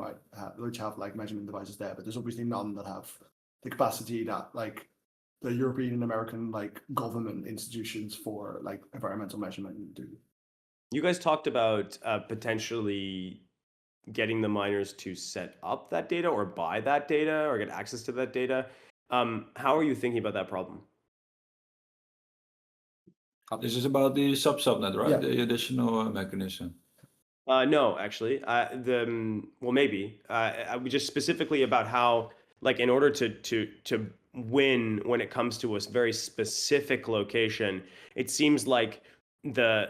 have like measurement devices there, but there's obviously none that have the capacity that like the European and American like government institutions for like environmental measurement do. You guys talked about potentially getting the miners to set up that data or buy that data or get access to that data. How are you thinking about that problem? This is about the sub-subnet, right? Yeah. The additional mechanism. No, actually, maybe. We just specifically about how, like, in order to win when it comes to a very specific location, it seems like in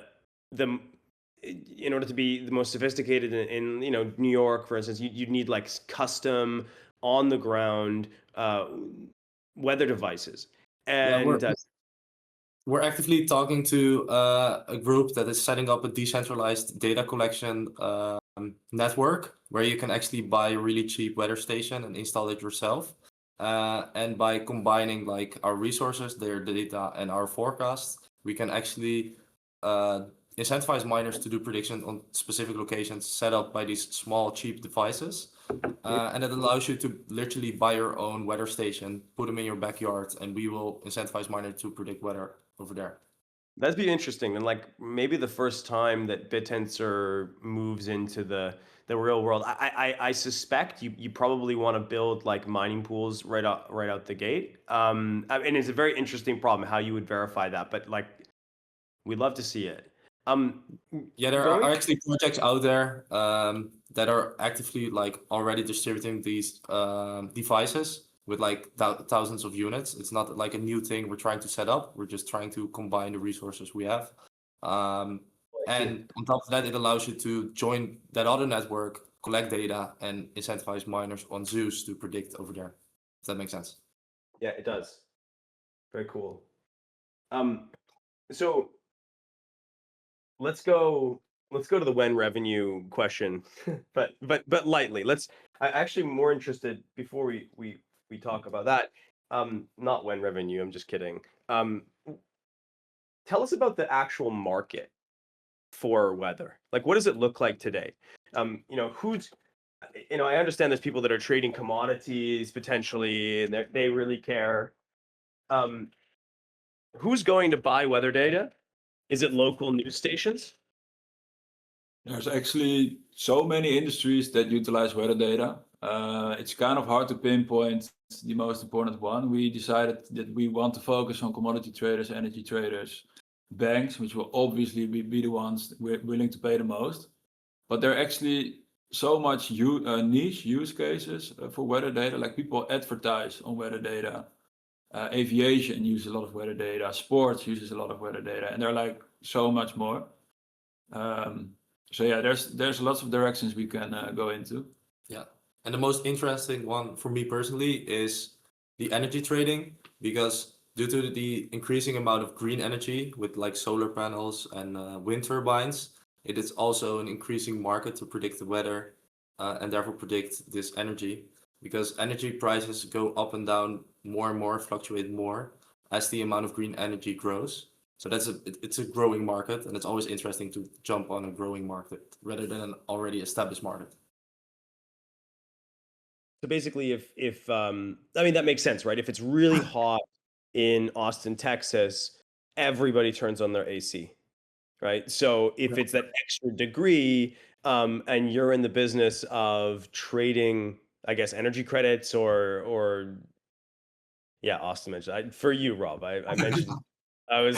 order to be the most sophisticated in New York, for instance, you'd need like custom on the ground weather devices. And we're actively talking to a group that is setting up a decentralized data collection network where you can actually buy a really cheap weather station and install it yourself. And by combining like our resources, their data, and our forecasts, we can actually incentivize miners to do prediction on specific locations set up by these small, cheap devices. And it allows you to literally buy your own weather station, put them in your backyard, and we will incentivize miners to predict weather over there. That'd be interesting. And like maybe the first time that Bittensor moves into the the real world. I suspect you probably want to build like mining pools right out the gate. And it's a very interesting problem how you would verify that, but like we'd love to see it. Yeah, there going- are actually projects out there that are actively like already distributing these devices with like thousands of units. It's not like a new thing we're trying to set up. We're just trying to combine the resources we have. And on top of that, it allows you to join that other network, collect data, and incentivize miners on Zeus to predict over there. If that makes sense. Yeah, it does. Very cool. So let's go to the when revenue question, but lightly. I actually more interested before we talk about that. Not when revenue. I'm just kidding. Tell us about the actual market for weather. Like, what does it look like today? Who's I understand there's people that are trading commodities potentially, and they really care. Who's going to buy weather data? Is it local news stations? There's actually so many industries that utilize weather data. It's kind of hard to pinpoint the most important one. We decided that we want to focus on commodity traders, energy traders, banks, which will obviously be the ones willing to pay the most. But there are actually so much niche use cases for weather data. Like people advertise on weather data. Aviation uses a lot of weather data. Sports uses a lot of weather data, and there are like so much more. So yeah, there's lots of directions we can go into. Yeah, and the most interesting one for me personally is the energy trading, because due to the increasing amount of green energy with like solar panels and wind turbines, it is also an increasing market to predict the weather and therefore predict this energy, because energy prices go up and down more and more, fluctuate more as the amount of green energy grows. So it's a growing market, and it's always interesting to jump on a growing market rather than an already established market. So basically, if I mean that makes sense, right? If it's really hot in Austin, Texas, everybody turns on their AC, right? So if it's that extra degree, and you're in the business of trading, I guess, energy credits or yeah, Austin mentioned for you, Rob. I mentioned I was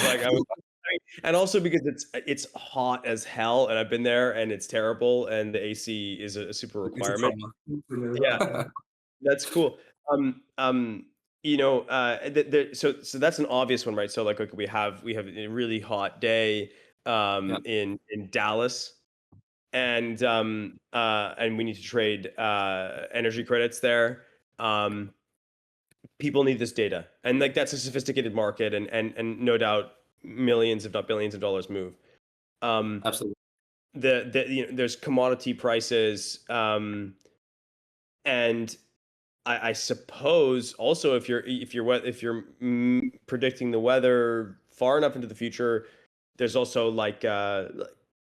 and also because it's hot as hell, and I've been there, and it's terrible, and the AC is a super requirement. Yeah, that's cool. So that's an obvious one, right? So like we have a really hot day in Dallas, and we need to trade energy credits there. People need this data, and like that's a sophisticated market, and no doubt millions, if not billions, of dollars move. Absolutely. There's commodity prices, and I suppose also if you're predicting the weather far enough into the future, there's also like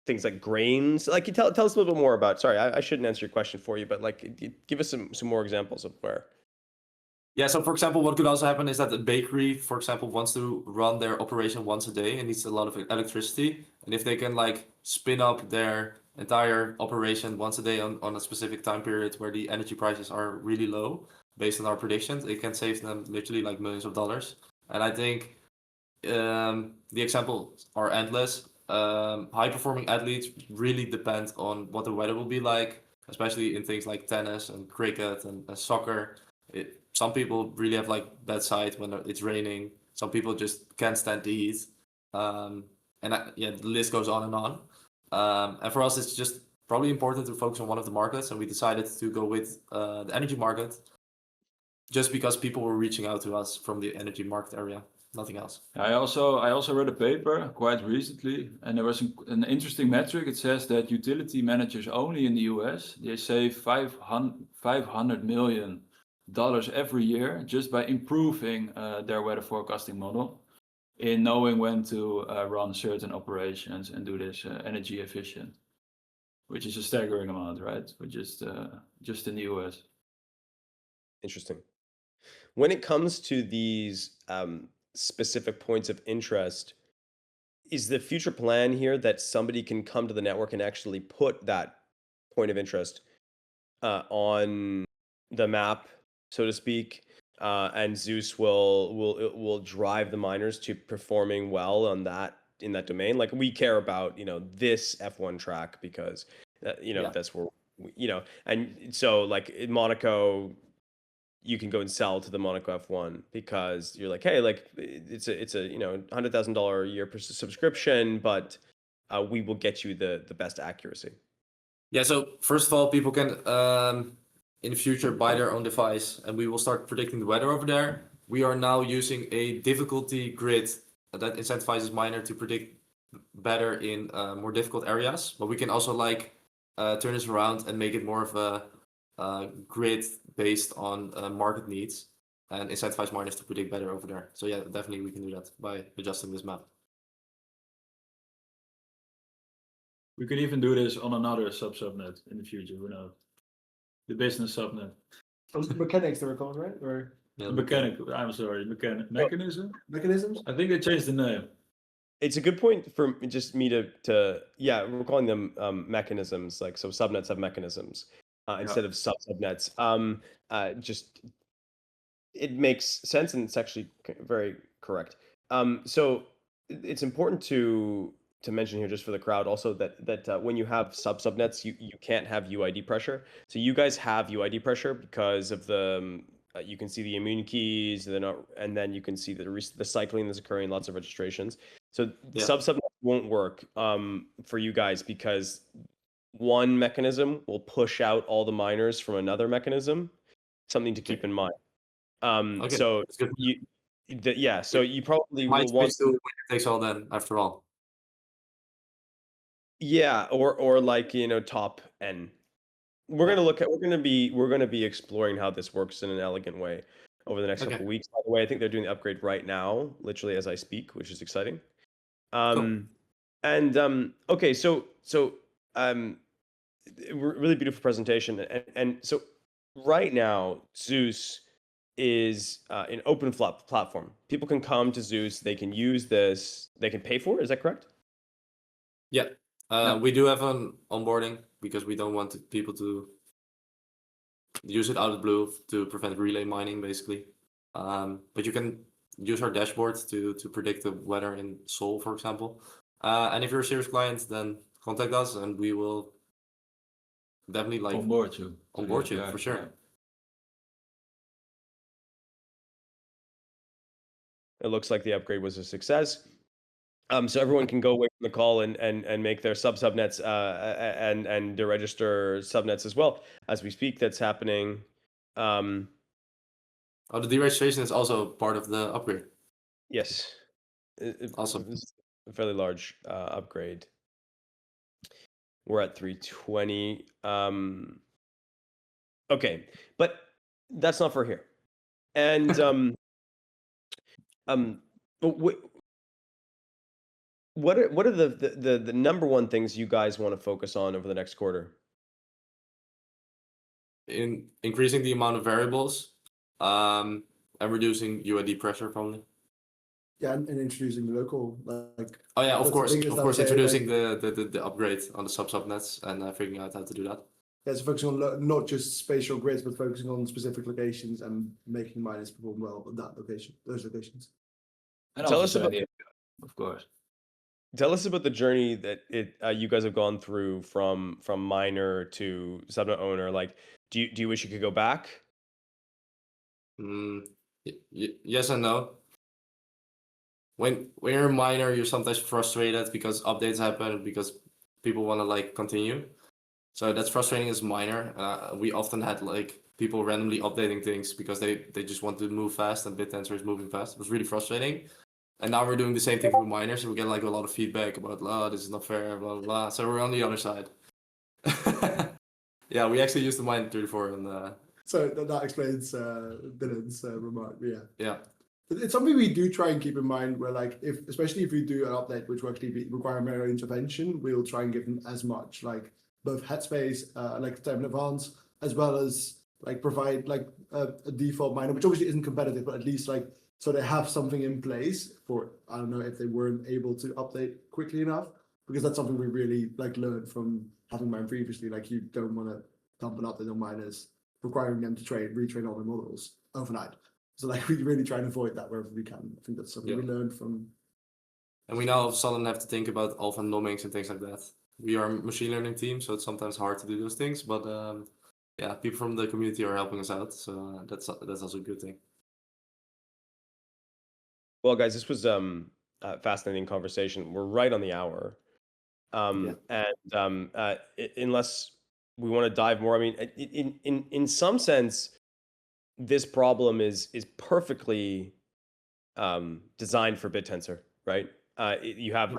things like grains. Like, you tell us a little bit more about. Sorry, I shouldn't answer your question for you, but like give us some more examples of where. Yeah, so for example, what could also happen is that a bakery, for example, wants to run their operation once a day and needs a lot of electricity. And if they can like spin up their entire operation once a day on a specific time period where the energy prices are really low, based on our predictions, it can save them literally like millions of dollars. And I think the examples are endless. High performing athletes really depend on what the weather will be like, especially in things like tennis and cricket and soccer. Some people really have like bad sight when it's raining. Some people just can't stand the heat. The list goes on and on. And for us, it's just probably important to focus on one of the markets, and we decided to go with the energy market, just because people were reaching out to us from the energy market area, nothing else. I also read a paper quite recently, and there was an interesting metric. It says that utility managers only in the US, they save $500 million every year just by improving their weather forecasting model, in knowing when to run certain operations and do this energy efficient, which is a staggering amount, right? For just in the US. Interesting. When it comes to these specific points of interest, is the future plan here that somebody can come to the network and actually put that point of interest on the map, so to speak, and Zeus will drive the miners to performing well on that in that domain. Like we care about this F1 track because Yeah. that's where and so like in Monaco you can go and sell to the Monaco F1 because you're like, hey, like it's a $100,000 a year subscription, but we will get you the best accuracy. Yeah, so first of all, people can in the future buy their own device, and we will start predicting the weather over there. We are now using a difficulty grid that incentivizes miner to predict better in more difficult areas, but we can also like turn this around and make it more of a grid based on market needs and incentivize miners to predict better over there. So yeah, definitely we can do that by adjusting this map. We could even do this on another sub-subnet in the future, who knows? The business subnet. Mechanics they were called, right? Or Yeah, Mechanism? mechanisms? I think they changed the name. It's a good point for just me to we're calling them mechanisms, like so subnets have mechanisms instead of sub-subnets. Just it makes sense and it's actually very correct. So it's important to mention here just for the crowd also that when you have sub-subnets, you can't have UID pressure. So you guys have UID pressure because of the you can see the immune keys, and then you can see the cycling that's occurring, lots of registrations. So sub-subnets won't work for you guys because one mechanism will push out all the miners from another mechanism. Something to keep in mind. So so you probably will want to winner takes all then after all. Yeah, or like top N. We're gonna be exploring how this works in an elegant way over the next couple of weeks. By the way, I think they're doing the upgrade right now, literally as I speak, which is exciting. Cool. And okay, so really beautiful presentation, and so right now Zeus is an open platform. People can come to Zeus, they can use this, they can pay for it. Is that correct? Yeah. We do have an onboarding because we don't want people to use it out of the blue to prevent relay mining, basically. But you can use our dashboard to predict the weather in Seoul, for example. And if you're a serious client, then contact us and we will definitely onboard you. For sure. Yeah. It looks like the upgrade was a success. So everyone can go away from the call and make their sub-subnets and deregister subnets as well as we speak. That's happening. The deregistration is also part of the upgrade. Yes. Awesome. It's a fairly large upgrade. We're at 320. Okay, but that's not for here. And what are the number one things you guys want to focus on over the next quarter? In increasing the amount of variables, and reducing UID pressure probably. Yeah, and introducing the local like. Oh yeah, of course, introducing like, the upgrade on the subnets and figuring out how to do that. Yeah, so focusing on not just spatial grids, but focusing on specific locations and making miners perform well on those locations. And Tell also us about, of course. Tell us about the journey that you guys have gone through from miner to subnet owner. Like, do you wish you could go back? Yes and no. When you're a miner, you're sometimes frustrated because updates happen because people want to like continue. So that's frustrating as a miner. We often had like people randomly updating things because they just want to move fast and Bittensor is moving fast. It was really frustrating. And now we're doing the same thing for miners, and we get like a lot of feedback about, oh, this is not fair, blah, blah, blah. So we're on the other side. Yeah, we actually use the mine 34 and So that explains Dylan's remark. Yeah. It's something we do try and keep in mind where like especially if we do an update which will actually require manual intervention, we'll try and give them as much like both headspace, like time in advance, as well as like provide like a default miner, which obviously isn't competitive, but at least like so they have something in place for, I don't know if they weren't able to update quickly enough. because that's something we really like learned from having mined previously. Like you don't want to dump it up on miners, requiring them to retrain all their models overnight. So like we really try and avoid that wherever we can. I think that's something we learned from. And we now all of a sudden have to think about alpha nomics and things like that. We are a machine learning team, so it's sometimes hard to do those things. But yeah, people from the community are helping us out, so that's also a good thing. Well, guys, this was a fascinating conversation. We're right on the hour. Unless we want to dive more, I mean, in some sense, this problem is perfectly designed for Bittensor, right? You have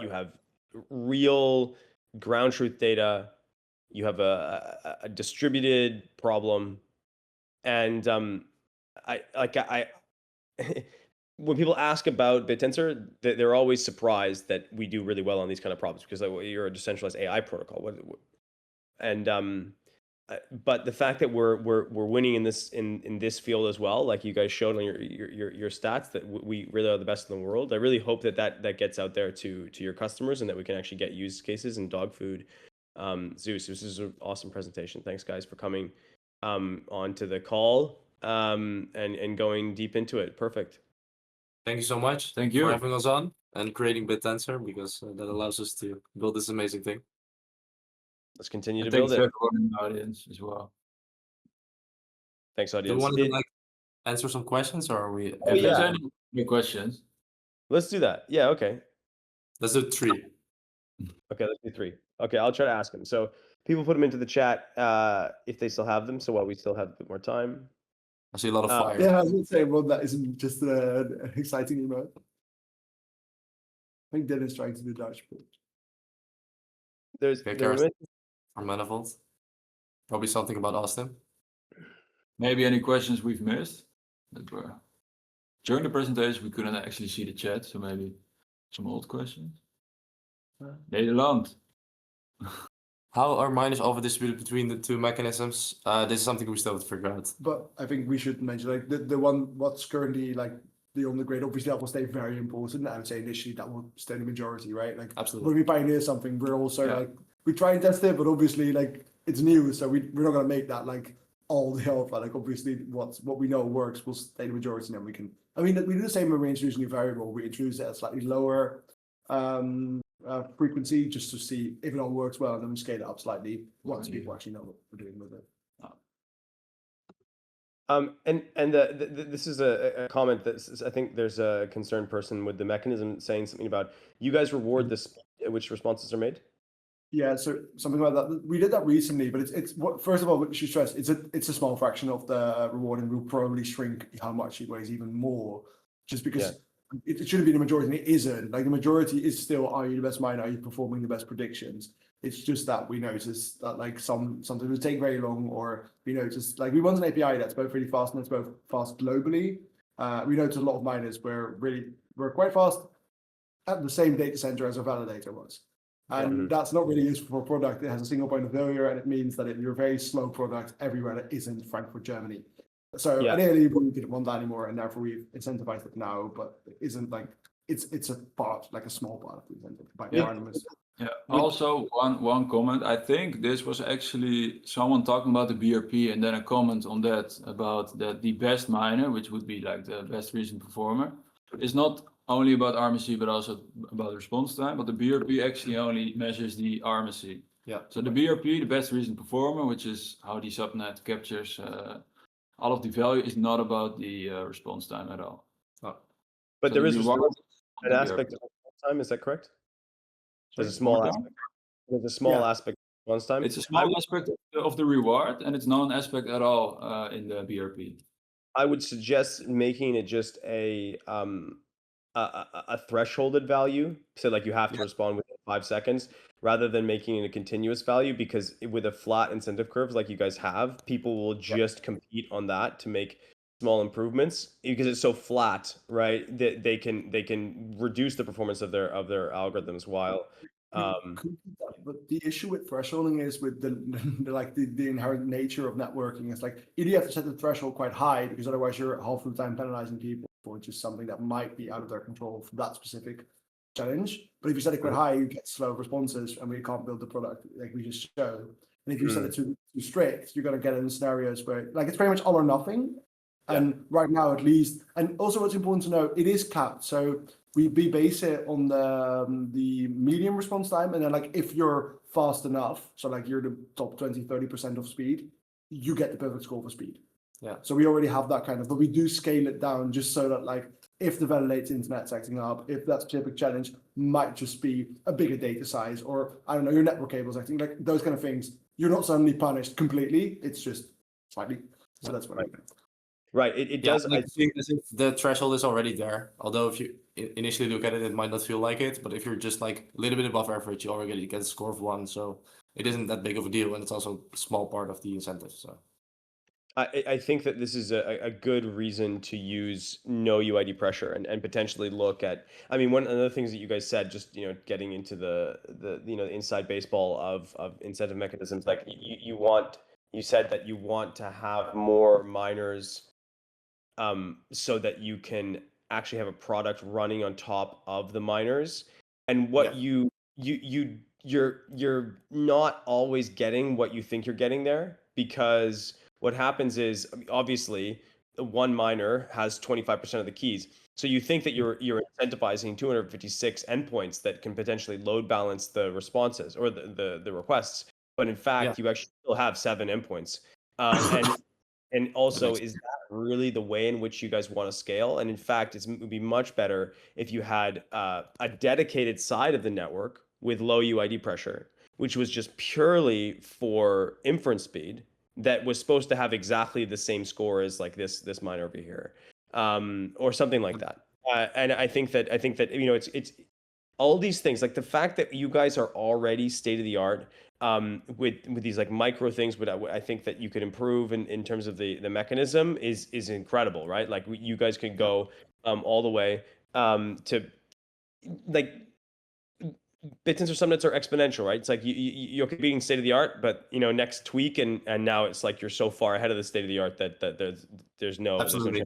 real ground truth data. You have a distributed problem, and when people ask about Bittensor, they're always surprised that we do really well on these kind of problems because you're a decentralized AI protocol. But the fact that we're winning in this field as well, like you guys showed on your stats, that we really are the best in the world. I really hope that gets out there to your customers and that we can actually get use cases in dog food. Zeus, this is an awesome presentation. Thanks, guys, for coming onto the call and going deep into it. Perfect. Thank you so much. Thank you for having us on and creating Bittensor, because that allows us to build this amazing thing. Let's continue to thanks build it. everyone in the audience as well. Thanks, Do you audience. want to answer some questions, or are we? If there's any questions, let's do that. Yeah, okay. Let's do 3. Okay, let's do 3. Okay, I'll try to ask them. So people put them into the chat if they still have them. So while we still have a bit more time. I see a lot of fire. Yeah, I was going to say, well, that isn't just an exciting emote. I think Dennis trying to do Dutch, but There's for Manifold. Probably something about Austin. maybe any questions we've missed that were during the presentation. We couldn't actually see the chat, so maybe some old questions. Nederland. How are miners over distributed between the two mechanisms? This is something we still have to figure out. But I think we should mention like the one what's currently like the on the grid. Obviously, that will stay very important. I would say initially that will stay the majority, right? Like Absolutely. when we pioneer something, we're also like we try and test it, but obviously like it's new, so we're not gonna make that like all the alpha. Like obviously what we know works will stay the majority, and then we can. I mean, we do the same when we introduce a new variable. We introduce it at slightly lower frequency just to see if it all works well, and then we scale it up slightly once people actually know what we're doing with it. This is a comment that I think there's a concerned person with the mechanism saying something about you guys reward the speed at which responses are made. Yeah, so something like that. We did that recently, but it's first of all, we should stress it's a small fraction of the reward, and we'll probably shrink how much it weighs even more, just because it shouldn't be the majority, and it isn't. Like the majority is still, are you the best miner? Are you performing the best predictions? It's just that we notice that like something will take very long, or we notice like we want an API that's both really fast and it's both fast globally. We notice a lot of miners were quite fast at the same data center as a validator was. And that's not really useful for a product that has a single point of failure, and it means that you're a very slow product everywhere that isn't Frankfurt, Germany. So ideally, we didn't want that anymore, and therefore we've incentivized it now, but it isn't like it's a part, like a small part of the incentive by RMSE. Yeah. Also, one comment. I think this was actually someone talking about the BRP, and then a comment on that about that the best miner, which would be like the best recent performer, is not only about RMSE but also about response time. But the BRP actually only measures the RMSE. Yeah. So the BRP, the best recent performer, which is how the subnet captures all of the value, is not about the response time at all. Oh. But So there is an aspect of response time. Is that correct? There's a small aspect. There's a small aspect of response time. It's a small aspect of the reward, and it's not an aspect at all in the BRP. I would suggest making it just a thresholded value, so like you have to respond within 5 seconds, rather than making it a continuous value, because with a flat incentive curve like you guys have, people will just compete on that to make small improvements because it's so flat, right? That they can reduce the performance of their algorithms while. But the issue with thresholding is with the inherent nature of networking. It's like either you have to set the threshold quite high, because otherwise you're half the time penalizing people for just something that might be out of their control for that specific challenge. But if you set it quite high, you get slow responses, and we can't build the product like we just showed. And if you set it too strict, you're going to get in scenarios where like it's very much all or nothing. And right now, at least, and also what's important to know, it is capped. So we base it on the medium response time, and then like if you're fast enough, so like you're the top 20-30% of speed, you get the perfect score for speed. Yeah. So we already have that kind of, but we do scale it down just so that like if the validated internet's acting up, if that specific challenge might just be a bigger data size, or I don't know, your network cable's acting, like those kind of things, you're not suddenly punished completely. It's just slightly. So that's what I mean. Right. It does. I think as if the threshold is already there. Although if you initially look at it, it might not feel like it. But if you're just like a little bit above average, you already get a score of 1. So it isn't that big of a deal, and it's also a small part of the incentive. So I think that this is a good reason to use no UID pressure and potentially look at. I mean, one of the things that you guys said, just getting into the inside baseball of incentive mechanisms, like you said that you want to have more miners. So that you can actually have a product running on top of the miners, and what you're not always getting what you think you're getting there, because what happens is obviously one miner has 25% of the keys, so you think that you're incentivizing 256 endpoints that can potentially load balance the responses or the requests, but in fact you actually still have 7 endpoints, and also, is that really the way in which you guys want to scale? And in fact, it would be much better if you had a dedicated side of the network with low UID pressure, which was just purely for inference speed, that was supposed to have exactly the same score as like this miner over here, or something like that. And I think that it's all these things, like the fact that you guys are already state of the art. With these like micro things, but I think that you could improve in terms of the mechanism is incredible, right? Like you guys could go all the way to like Bittensor subnets are exponential, right? It's like you're being state of the art, but next tweak and now it's like you're so far ahead of the state of the art that there's no absolutely.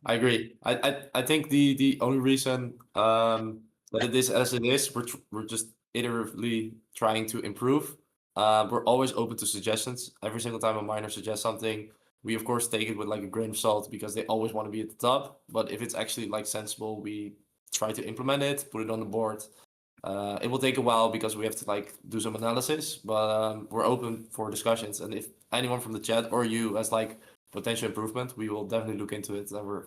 I agree. I think the only reason that it is as it is, we're just iteratively trying to improve. We're always open to suggestions. Every single time a miner suggests something, we of course take it with like a grain of salt, because they always want to be at the top. But if it's actually like sensible, we try to implement it, put it on the board. It will take a while because we have to like do some analysis, but we're open for discussions. And if anyone from the chat or you has like potential improvement, we will definitely look into it. And we're,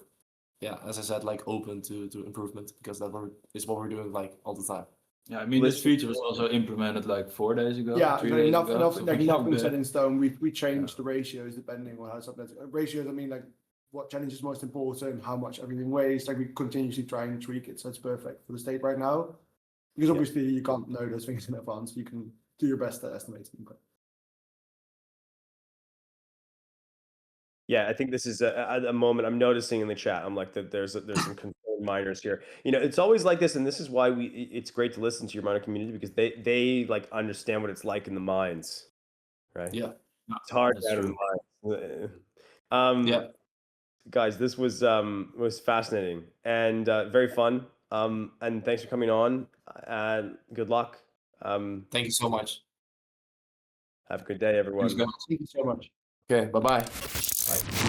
as I said, like open to improvement, because that is what we're doing like all the time. Yeah, I mean, this feature was also implemented like 4 days ago. Yeah, 3 days ago. nothing set in stone. We changed the ratios depending on how subnets. Ratios, I mean, like what challenge is most important, how much everything weighs. Like we continuously try and tweak it so it's perfect for the state right now. Because obviously you can't know those things in advance. You can do your best at estimating. But yeah, I think this is a moment I'm noticing in the chat. I'm like that there's some concerned miners here. It's always like this, and this is why it's great to listen to your miner community, because they like understand what it's like in the mines, right? Yeah, it's hard out of the mines. Guys, this was fascinating and very fun. And thanks for coming on. And good luck. Thank you so much. Have a good day, everyone. thank you so much. Okay, bye-bye. Bye.